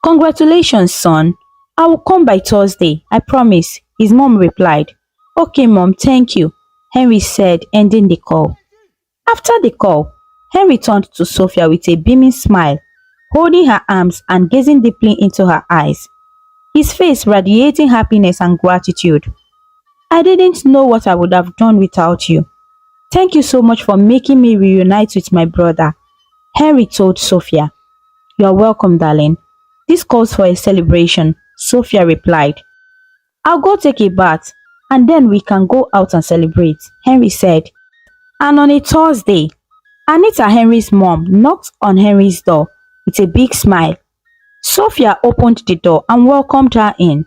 "Congratulations, son. I will come by Thursday, I promise," his mom replied. "Okay, Mom, thank you," Henry said, ending the call. After the call, Henry turned to Sophia with a beaming smile, holding her arms and gazing deeply into her eyes, his face radiating happiness and gratitude. "I didn't know what I would have done without you. Thank you so much for making me reunite with my brother," Henry told Sophia. "You're welcome, darling. This calls for a celebration," Sophia replied. "I'll go take a bath and then we can go out and celebrate," Henry said. And on a Thursday, Anita, Henry's mom, knocked on Henry's door with a big smile. Sophia opened the door and welcomed her in.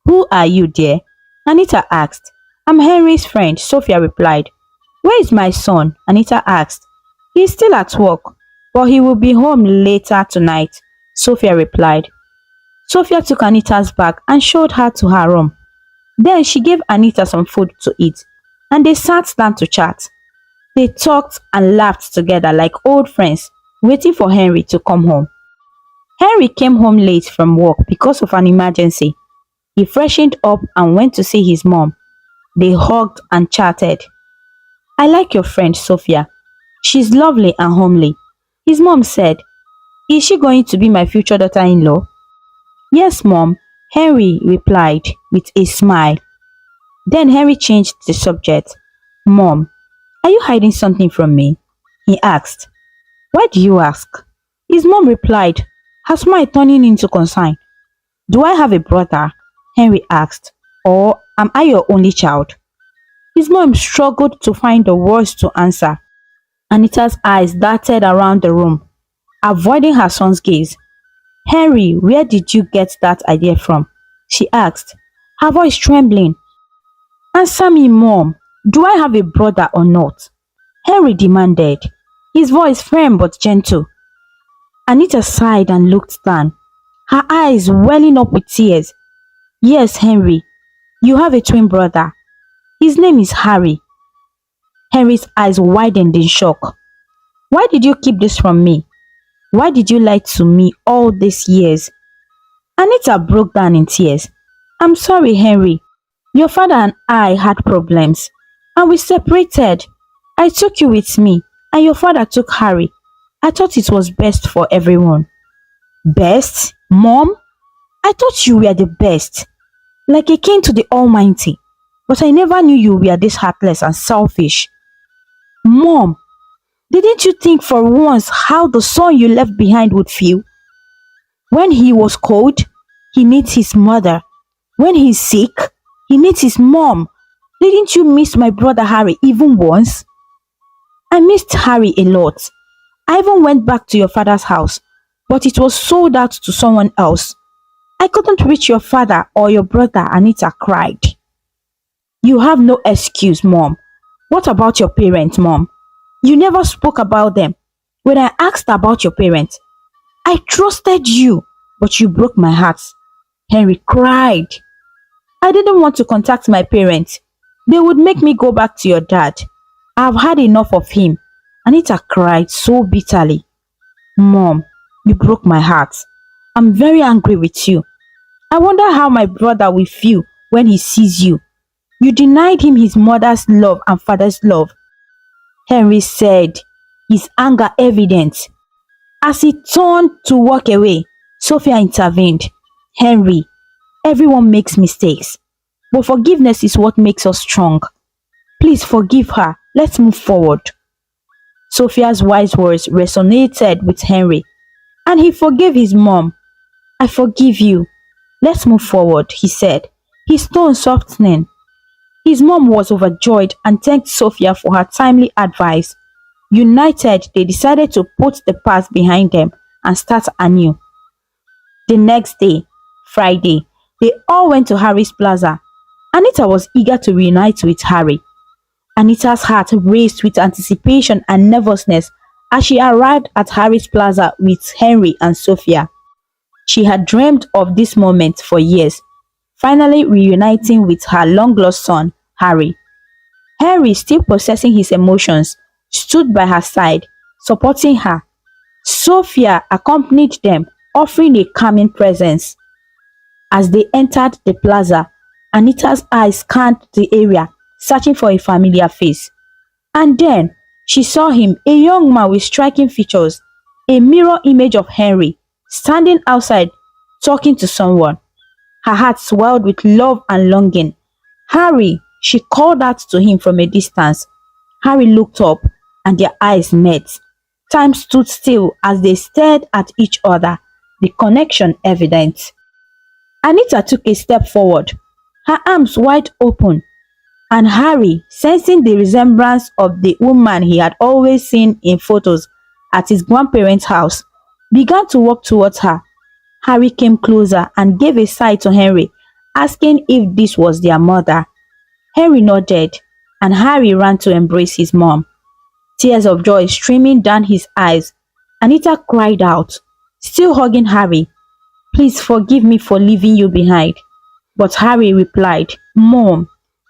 Who are you, dear? Anita asked. I'm Henry's friend, Sophia replied. Where is my son? Anita asked. He is still at work, but he will be home later tonight, Sophia replied. Sophia took Anita's bag and showed her to her room. Then she gave Anita some food to eat, and they sat down to chat. They talked and laughed together like old friends, waiting for Henry to come home. Henry came home late from work because of an emergency. He freshened up and went to see his mom. They hugged and chatted. I like your friend Sophia. She's lovely and homely. His mom said, is she going to be my future daughter-in-law? Yes, mom, Henry replied with a smile. Then Henry changed the subject. Mom, are you hiding something from me? He asked. Why do you ask? His mom replied, her smile turning into concern. Do I have a brother? Henry asked. Or am I your only child? His mom struggled to find the words to answer. Anita's eyes darted around the room, avoiding her son's gaze. Henry, where did you get that idea from? She asked, her voice trembling. Answer me, Mom. Do I have a brother or not? Henry demanded, his voice firm but gentle. Anita sighed and looked down, her eyes welling up with tears. Yes, Henry, you have a twin brother. His name is Harry. Henry's eyes widened in shock. Why did you keep this from me? Why did you lie to me all these years? Anita broke down in tears. I'm sorry, Henry. Your father and I had problems, and we separated. I took you with me, and your father took Harry. I thought it was best for everyone. Best? Mom? I thought you were the best, like a king to the Almighty, but I never knew you were this heartless and selfish. Mom, didn't you think for once how the son you left behind would feel? When he was cold, he needs his mother. When he's sick, he needs his mom. Didn't you miss my brother Harry even once? I missed Harry a lot. I even went back to your father's house, but it was sold out to someone else. I couldn't reach your father or your brother, Anita cried. You have no excuse, Mom. What about your parents, Mom? You never spoke about them. When I asked about your parents, I trusted you, but you broke my heart. Henry cried. I didn't want to contact my parents. They would make me go back to your dad. I've had enough of him. Anita cried so bitterly. Mom, you broke my heart. I'm very angry with you. I wonder how my brother will feel when he sees you. You denied him his mother's love and father's love. Henry said, his anger evident. As he turned to walk away, Sophia intervened. Henry, everyone makes mistakes, but forgiveness is what makes us strong. Please forgive her. Let's move forward. Sophia's wise words resonated with Henry, and he forgave his mom. I forgive you. Let's move forward, he said, his tone softening. His mom was overjoyed and thanked Sophia for her timely advice. United, they decided to put the past behind them and start anew. The next day, Friday, they all went to Harry's plaza. Anita was eager to reunite with Harry. Anita's heart raced with anticipation and nervousness as she arrived at Harry's plaza with Henry and Sophia. She had dreamed of this moment for years, finally reuniting with her long-lost son, Harry. Henry, still processing his emotions, stood by her side, supporting her. Sophia accompanied them, offering a calming presence. As they entered the plaza, Anita's eyes scanned the area, searching for a familiar face. And then she saw him, a young man with striking features, a mirror image of Henry, standing outside, talking to someone. Her heart swelled with love and longing. Harry, she called out to him from a distance. Harry looked up, and their eyes met. Time stood still as they stared at each other, the connection evident. Anita took a step forward, her arms wide open, and Harry, sensing the resemblance of the woman he had always seen in photos at his grandparents' house, began to walk towards her. Harry came closer and gave a sigh to Henry, asking if this was their mother. Henry nodded, and Harry ran to embrace his mom. Tears of joy streaming down his eyes, Anita cried out, still hugging Harry, "Please forgive me for leaving you behind." But Harry replied, "Mom,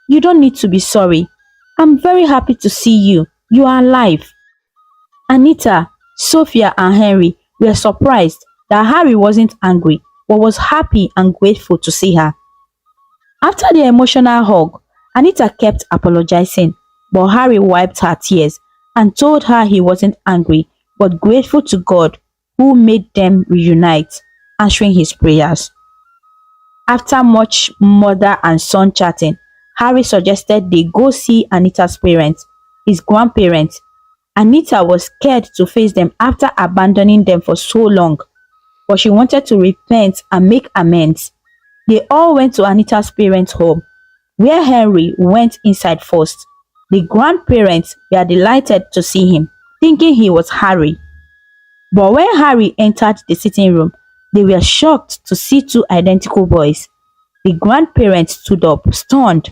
you don't need to be sorry. I'm very happy to see you. You are alive." Anita, Sophia, and Henry were surprised that Harry wasn't angry but was happy and grateful to see her. After the emotional hug, Anita kept apologizing, but Harry wiped her tears and told her he wasn't angry but grateful to God who made them reunite, answering his prayers. After much mother and son chatting, Harry suggested they go see Anita's parents, his grandparents. Anita was scared to face them after abandoning them for so long, but she wanted to repent and make amends. They all went to Anita's parents' home, where Henry went inside first. The grandparents were delighted to see him, thinking he was Harry. But when Harry entered the sitting room, they were shocked to see two identical boys. The grandparents stood up, stunned.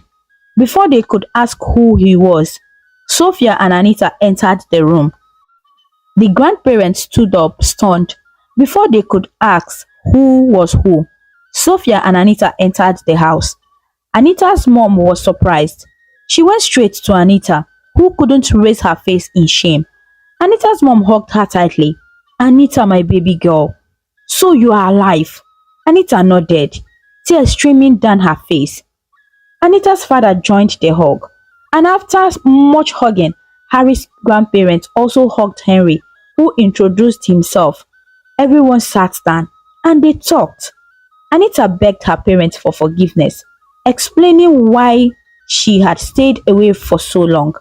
Before they could ask who he was, Sophia and Anita entered the room. The grandparents stood up, stunned. Before they could ask who was who, Sophia and Anita entered the house. Anita's mom was surprised. She went straight to Anita, who couldn't raise her face in shame. Anita's mom hugged her tightly. "Anita, my baby girl. So you are alive." Anita nodded, tears streaming down her face. Anita's father joined the hug, and after much hugging, Harry's grandparents also hugged Henry, who introduced himself. Everyone sat down and they talked. Anita begged her parents for forgiveness, explaining why she had stayed away for so long.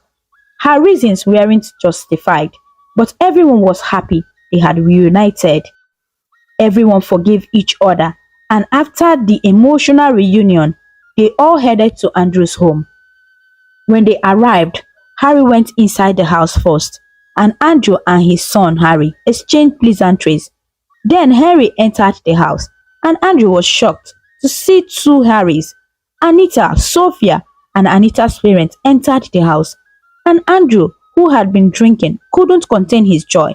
Her reasons weren't justified, but everyone was happy they had reunited. Everyone forgave each other, and after the emotional reunion, they all headed to Andrew's home. When they arrived, Harry went inside the house first, and Andrew and his son Harry exchanged pleasantries. Then Harry entered the house, and Andrew was shocked to see two Harrys. Anita, Sophia, and Anita's parents entered the house, and Andrew, who had been drinking, couldn't contain his joy.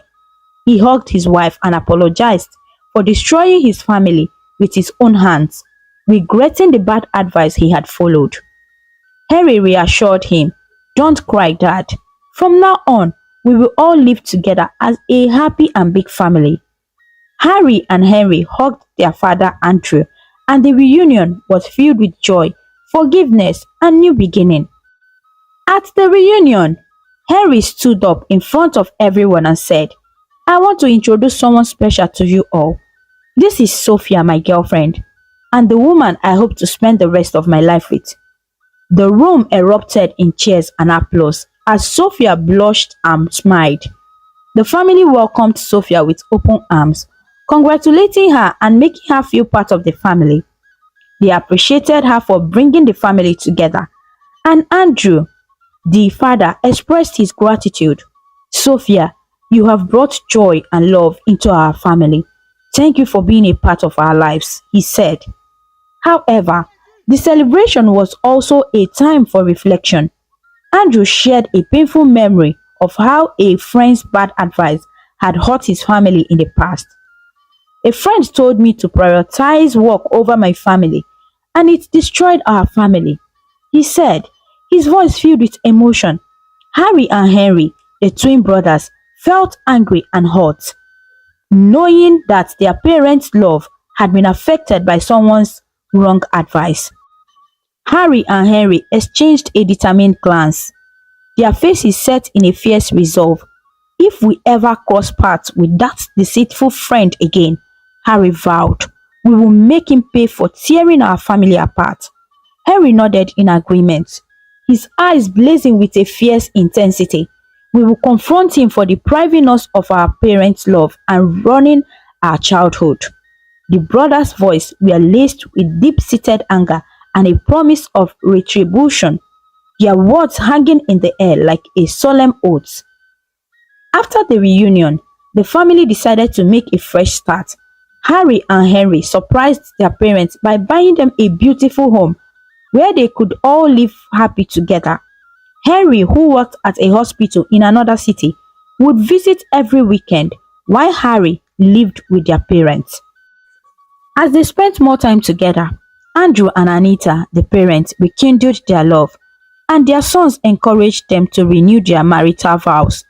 He hugged his wife and apologized for destroying his family with his own hands, regretting the bad advice he had followed. Harry reassured him, "Don't cry, Dad. From now on, we will all live together as a happy and big family." Harry and Henry hugged their father Andrew, and the reunion was filled with joy, forgiveness, and new beginning. At the reunion, Henry stood up in front of everyone and said, "I want to introduce someone special to you all. This is Sophia, my girlfriend, and the woman I hope to spend the rest of my life with." The room erupted in cheers and applause as Sophia blushed and smiled. The family welcomed Sophia with open arms, congratulating her and making her feel part of the family. They appreciated her for bringing the family together, and Andrew, the father, expressed his gratitude. "Sophia, you have brought joy and love into our family. Thank you for being a part of our lives," he said. However, the celebration was also a time for reflection. Andrew shared a painful memory of how a friend's bad advice had hurt his family in the past. "A friend told me to prioritize work over my family, and it destroyed our family," he said, his voice filled with emotion. Harry and Henry, the twin brothers, felt angry and hurt, knowing that their parents' love had been affected by someone's wrong advice. Harry and Henry exchanged a determined glance, their faces set in a fierce resolve. "If we ever cross paths with that deceitful friend again," Harry vowed, "we will make him pay for tearing our family apart." Henry nodded in agreement, his eyes blazing with a fierce intensity. "We will confront him for depriving us of our parents' love and ruining our childhood." The brothers' voices were laced with deep-seated anger and a promise of retribution, their words hanging in the air like a solemn oath. After the reunion, the family decided to make a fresh start. Harry and Henry surprised their parents by buying them a beautiful home where they could all live happy together. Henry, who worked at a hospital in another city, would visit every weekend while Harry lived with their parents. As they spent more time together, Andrew and Anita, the parents, rekindled their love, and their sons encouraged them to renew their marital vows.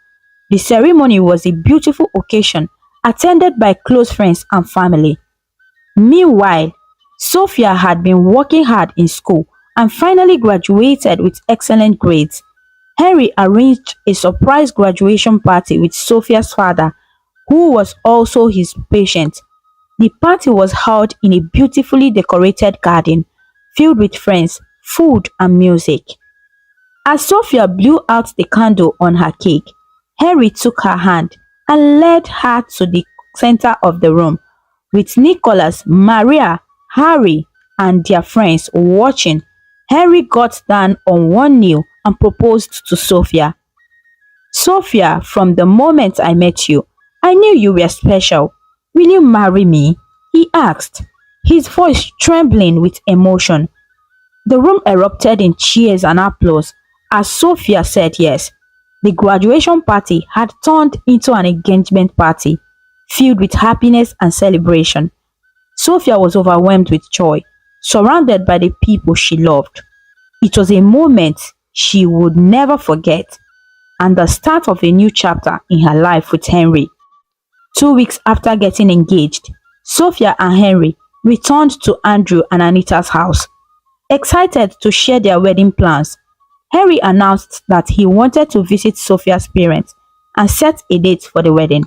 The ceremony was a beautiful occasion attended by close friends and family. Meanwhile, Sophia had been working hard in school and finally graduated with excellent grades. Henry arranged a surprise graduation party with Sophia's father, who was also his patient. The party was held in a beautifully decorated garden filled with friends, food, and music. As Sophia blew out the candle on her cake, Henry took her hand and led her to the center of the room, with Nicholas, Maria, Harry, and their friends watching. Henry got down on one knee and proposed to Sophia. Sophia, from the moment I met you, I knew you were special. Will you marry me? He asked, his voice trembling with emotion. The room erupted in cheers and applause as Sophia said yes. The graduation party had turned into an engagement party, filled with happiness and celebration. Sophia was overwhelmed with joy, surrounded by the people she loved. It was a moment she would never forget, and the start of a new chapter in her life with Henry. 2 weeks after getting engaged, Sophia and Henry returned to Andrew and Anita's house. Excited to share their wedding plans, Henry announced that he wanted to visit Sophia's parents and set a date for the wedding.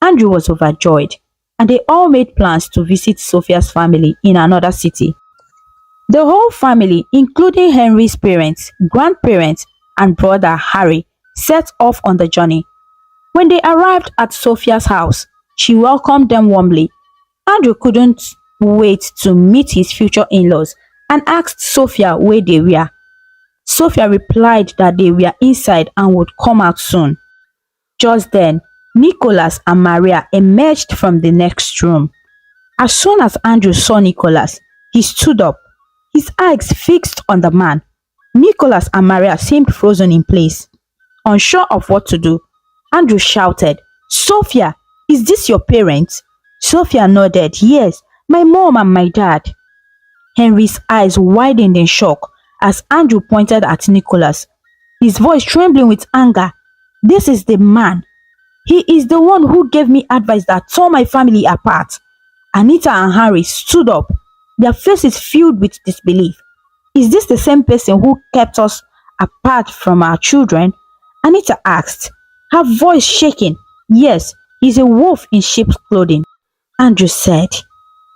Andrew was overjoyed, and they all made plans to visit Sophia's family in another city. The whole family, including Henry's parents, grandparents, and brother Harry, set off on the journey. When they arrived at Sophia's house, she welcomed them warmly. Andrew couldn't wait to meet his future in-laws and asked Sophia where they were. Sophia replied that they were inside and would come out soon. Just then, Nicholas and Maria emerged from the next room. As soon as Andrew saw Nicholas, he stood up, his eyes fixed on the man. Nicholas and Maria seemed frozen in place. Unsure of what to do, Andrew shouted, "Sophia, is this your parents?" Sophia nodded, "Yes, my mom and my dad." Henry's eyes widened in shock as Andrew pointed at Nicholas, his voice trembling with anger. "This is the man. He is the one who gave me advice that tore my family apart." Anita and Harry stood up, their faces filled with disbelief. "Is this the same person who kept us apart from our children?" Anita asked, her voice shaking. "Yes, he's a wolf in sheep's clothing," Andrew said.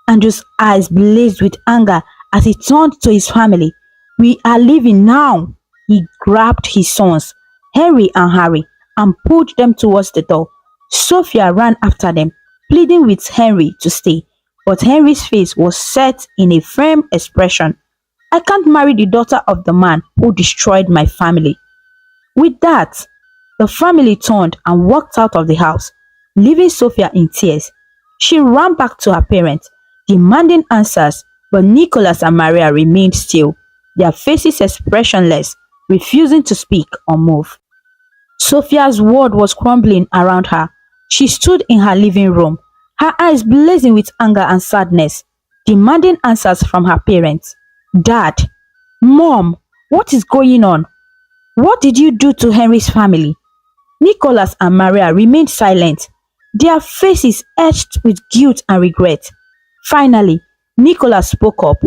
Andrew's eyes blazed with anger as he turned to his family. "We are leaving now." He grabbed his sons, Henry and Harry, and pulled them towards the door. Sophia ran after them, pleading with Henry to stay, but Henry's face was set in a firm expression. "I can't marry the daughter of the man who destroyed my family." With that, the family turned and walked out of the house, leaving Sophia in tears. She ran back to her parents, demanding answers, but Nicholas and Maria remained still, their faces expressionless, refusing to speak or move. Sophia's world was crumbling around her. She stood in her living room, her eyes blazing with anger and sadness, demanding answers from her parents. "Dad, Mom, what is going on? What did you do to Henry's family?" Nicholas and Maria remained silent, their faces etched with guilt and regret. Finally, Nicholas spoke up,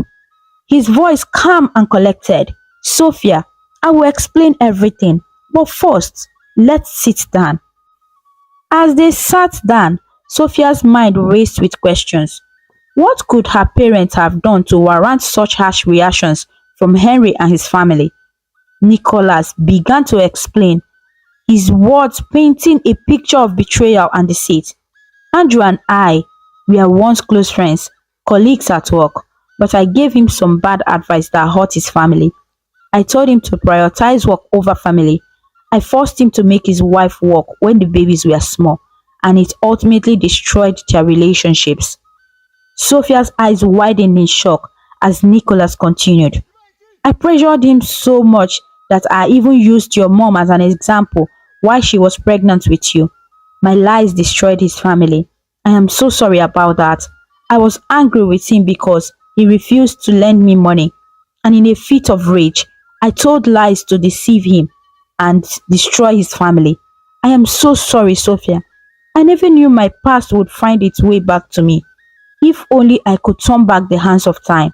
his voice calm and collected. "Sophia, I will explain everything, but first, let's sit down." As they sat down, Sophia's mind raced with questions. What could her parents have done to warrant such harsh reactions from Henry and his family? Nicholas began to explain, his words painting a picture of betrayal and deceit. "Andrew and I were once close friends, colleagues at work, but I gave him some bad advice that hurt his family. I told him to prioritize work over family. I forced him to make his wife work when the babies were small, and it ultimately destroyed their relationships. Sophia's eyes widened in shock as Nicholas continued. I pressured him so much that I even used your mom as an example why she was pregnant with you. My lies destroyed his family. I am so sorry about that. I was angry with him because he refused to lend me money, and in a fit of rage, I told lies to deceive him and destroy his family. I am so sorry, Sophia. I never knew my past would find its way back to me. If only I could turn back the hands of time.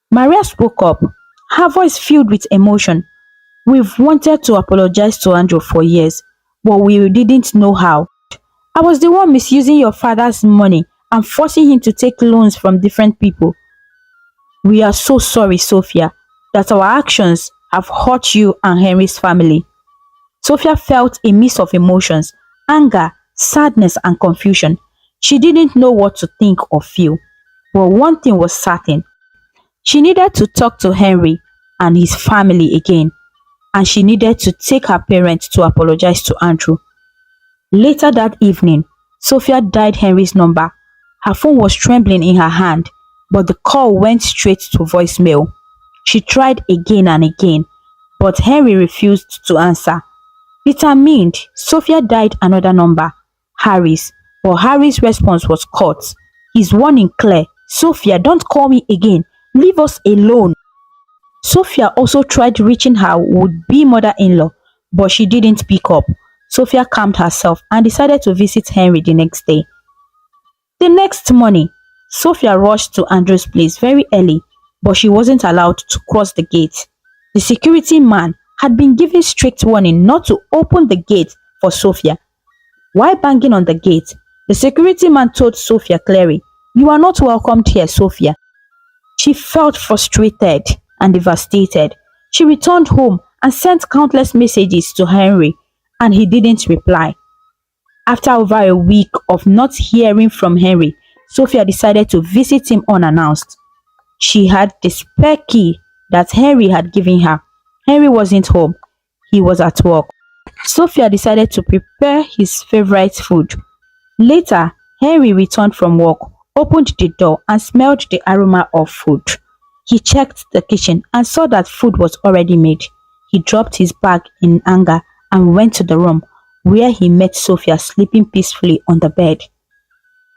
Maria spoke up, her voice filled with emotion. We've wanted to apologize to Andrew for years, but we didn't know how. I was the one misusing your father's money and forcing him to take loans from different people. We are so sorry, Sophia, that our actions have hurt you and Henry's family. Sophia felt a mix of emotions, anger, sadness, and confusion. She didn't know what to think or feel, but one thing was certain. She needed to talk to Henry and his family again, and she needed to take her parents to apologize to Andrew. Later that evening, Sophia dialed Henry's number. Her phone was trembling in her hand, but the call went straight to voicemail. She tried again and again, but Henry refused to answer. Determined, Sophia dialed another number, Harry's, but Harry's response was cut. His warning clear, Sophia, don't call me again. Leave us alone. Sophia also tried reaching her would-be mother-in-law, but she didn't pick up. Sophia calmed herself and decided to visit Henry the next day. The next morning, Sophia rushed to Andrew's place very early, but she wasn't allowed to cross the gate. The security man had been given strict warning not to open the gate for Sophia. While banging on the gate, the security man told Sophia clearly, "You are not welcomed here, Sophia." She felt frustrated and devastated. She returned home and sent countless messages to Henry, and he didn't reply. After over a week of not hearing from Henry, Sophia decided to visit him unannounced. She had the spare key that Henry had given her. Henry wasn't home. He was at work. Sophia decided to prepare his favorite food. Later, Henry returned from work, opened the door and smelled the aroma of food. He checked the kitchen and saw that food was already made. He dropped his bag in anger and went to the room where he met Sophia sleeping peacefully on the bed.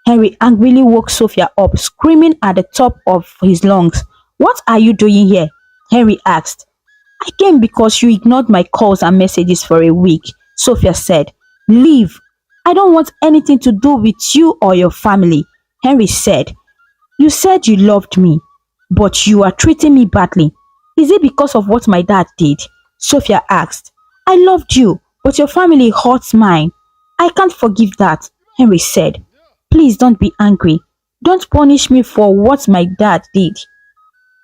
Henry angrily woke Sophia up, screaming at the top of his lungs. "What are you doing here?" Henry asked. "I came because you ignored my calls and messages for a week," Sophia said. "Leave. I don't want anything to do with you or your family," Henry said. "You said you loved me, but you are treating me badly. Is it because of what my dad did?" Sophia asked. "I loved you, but your family hurts mine. I can't forgive that," Henry said. "Please don't be angry. Don't punish me for what my dad did.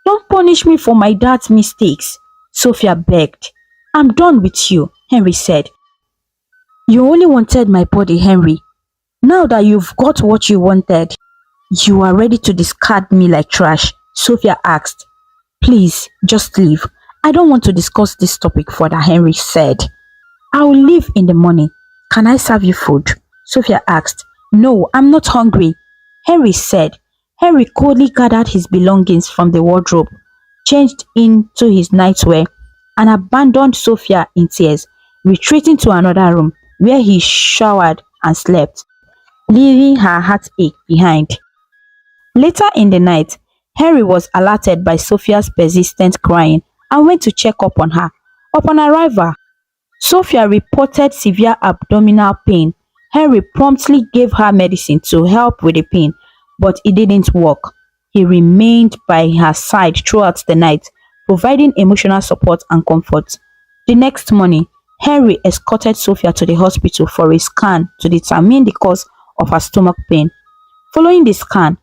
Don't punish me for my dad's mistakes," Sophia begged. "I'm done with you," Henry said. "You only wanted my body, Henry. Now that you've got what you wanted, you are ready to discard me like trash," Sophia asked. "Please, just leave. I don't want to discuss this topic further," Henry said. "I will leave in the morning. Can I serve you food?" Sophia asked. "No, I'm not hungry," Henry said. Henry coldly gathered his belongings from the wardrobe, changed into his nightwear, and abandoned Sophia in tears, retreating to another room where he showered and slept, leaving her heartache behind. Later in the night, Henry was alerted by Sophia's persistent crying and went to check up on her. Upon arrival, Sophia reported severe abdominal pain. Henry promptly gave her medicine to help with the pain, but it didn't work. He remained by her side throughout the night, providing emotional support and comfort. The next morning, Henry escorted Sophia to the hospital for a scan to determine the cause of her stomach pain. Following the scan,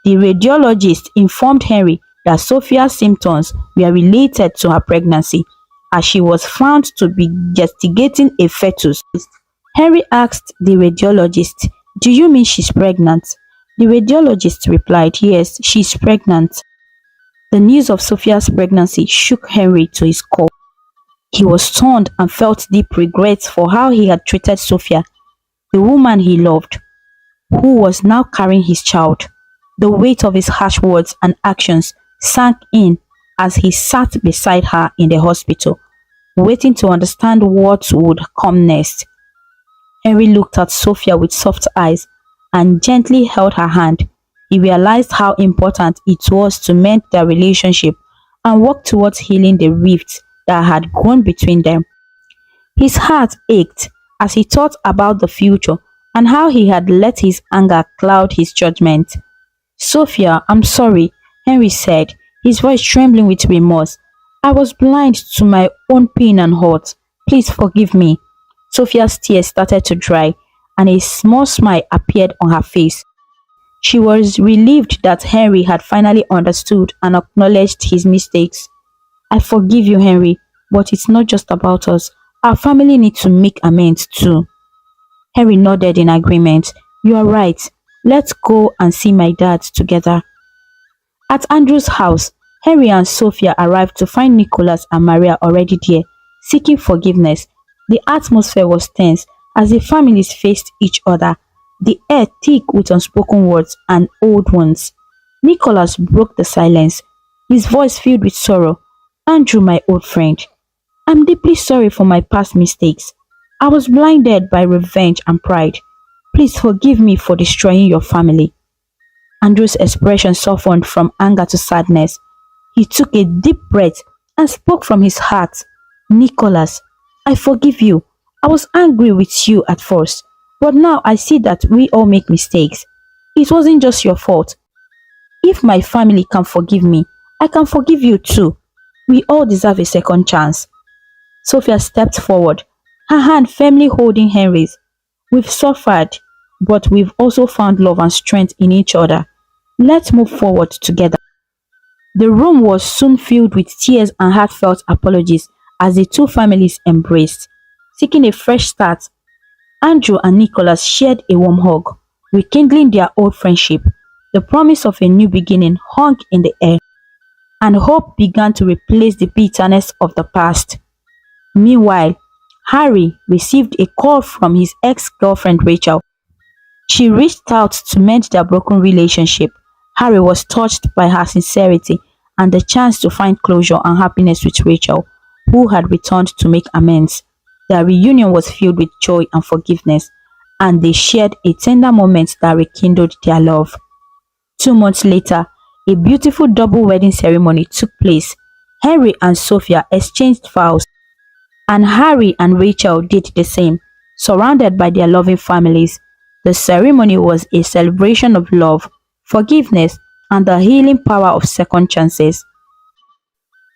the radiologist informed Henry that Sophia's symptoms were related to her pregnancy, as she was found to be gestating a fetus. Henry asked the radiologist, "Do you mean she's pregnant?" The radiologist replied, "Yes, she's pregnant." The news of Sophia's pregnancy shook Henry to his core. He was stunned and felt deep regret for how he had treated Sophia, the woman he loved, who was now carrying his child. The weight of his harsh words and actions sank in as he sat beside her in the hospital, waiting to understand what would come next. Henry looked at Sophia with soft eyes and gently held her hand. He realized how important it was to mend their relationship and work towards healing the rift that had grown between them. His heart ached as he thought about the future and how he had let his anger cloud his judgment. Sophia, I'm sorry, Henry said, his voice trembling with remorse. I was blind to my own pain and hurt. Please forgive me. Sophia's tears started to dry and a small smile appeared on her face. She was relieved that Henry had finally understood and acknowledged his mistakes. I forgive you, Henry, but it's not just about us. Our family needs to make amends too. Henry nodded in agreement. You are right. Let's go and see my dad together. At Andrew's house, Henry and Sophia arrived to find Nicholas and Maria already there, seeking forgiveness. The atmosphere was tense as the families faced each other, the air thick with unspoken words and old ones. Nicholas broke the silence, his voice filled with sorrow. Andrew, my old friend, I'm deeply sorry for my past mistakes. I was blinded by revenge and pride. Please forgive me for destroying your family. Andrew's expression softened from anger to sadness. He took a deep breath and spoke from his heart. Nicholas, I forgive you. I was angry with you at first, but now I see that we all make mistakes. It wasn't just your fault. If my family can forgive me, I can forgive you too. We all deserve a second chance. Sophia stepped forward, her hand firmly holding Henry's. We've suffered, but we've also found love and strength in each other. Let's move forward together. The room was soon filled with tears and heartfelt apologies as the two families embraced. Seeking a fresh start, Andrew and Nicholas shared a warm hug, rekindling their old friendship. The promise of a new beginning hung in the air, and hope began to replace the bitterness of the past. Meanwhile, Harry received a call from his ex-girlfriend Rachel. She reached out to mend their broken relationship. Harry was touched by her sincerity and the chance to find closure and happiness with Rachel, who had returned to make amends. Their reunion was filled with joy and forgiveness, and they shared a tender moment that rekindled their love. 2 months later, a beautiful double wedding ceremony took place. Henry and Sophia exchanged vows, and Harry and Rachel did the same, surrounded by their loving families. The ceremony was a celebration of love, forgiveness, and the healing power of second chances.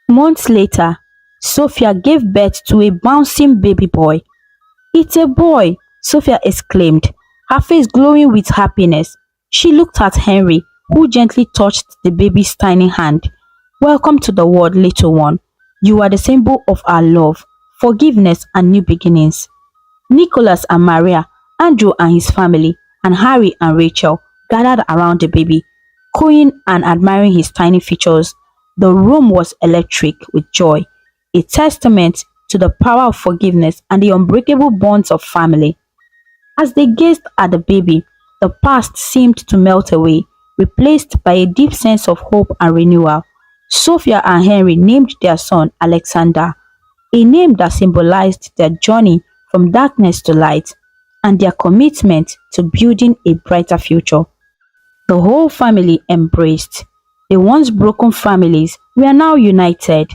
Months later, Sophia gave birth to a bouncing baby boy. It's a boy, Sophia exclaimed, her face glowing with happiness. She looked at Henry, who gently touched the baby's tiny hand. Welcome to the world, little one. You are the symbol of our love, forgiveness, and new beginnings. Nicholas and Maria, Andrew and his family, and Harry and Rachel gathered around the baby, cooing and admiring his tiny features. The room was electric with joy, a testament to the power of forgiveness and the unbreakable bonds of family. As they gazed at the baby, the past seemed to melt away, replaced by a deep sense of hope and renewal. Sophia and Henry named their son Alexander, a name that symbolized their journey from darkness to light and their commitment to building a brighter future. The whole family embraced. The once broken families were now united,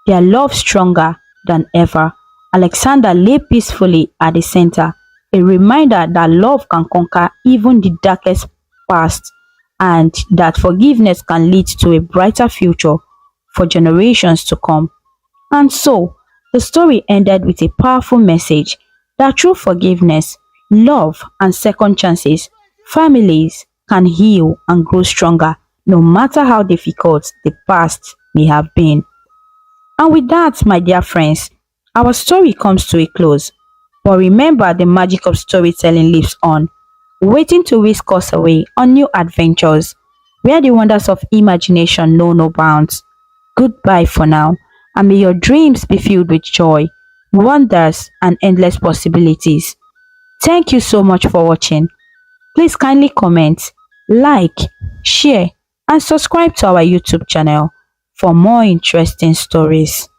their love stronger than ever. Alexander lay peacefully at the center, a reminder that love can conquer even the darkest past and that forgiveness can lead to a brighter future for generations to come. And so, the story ended with a powerful message that through forgiveness, love, and second chances, families can heal and grow stronger no matter how difficult the past may have been. And with that, my dear friends, our story comes to a close. But remember, the magic of storytelling lives on, waiting to whisk us away on new adventures, where the wonders of imagination know no bounds. Goodbye for now, and may your dreams be filled with joy, wonders, and endless possibilities. Thank you so much for watching. Please kindly comment, like, share, and subscribe to our YouTube channel for more interesting stories.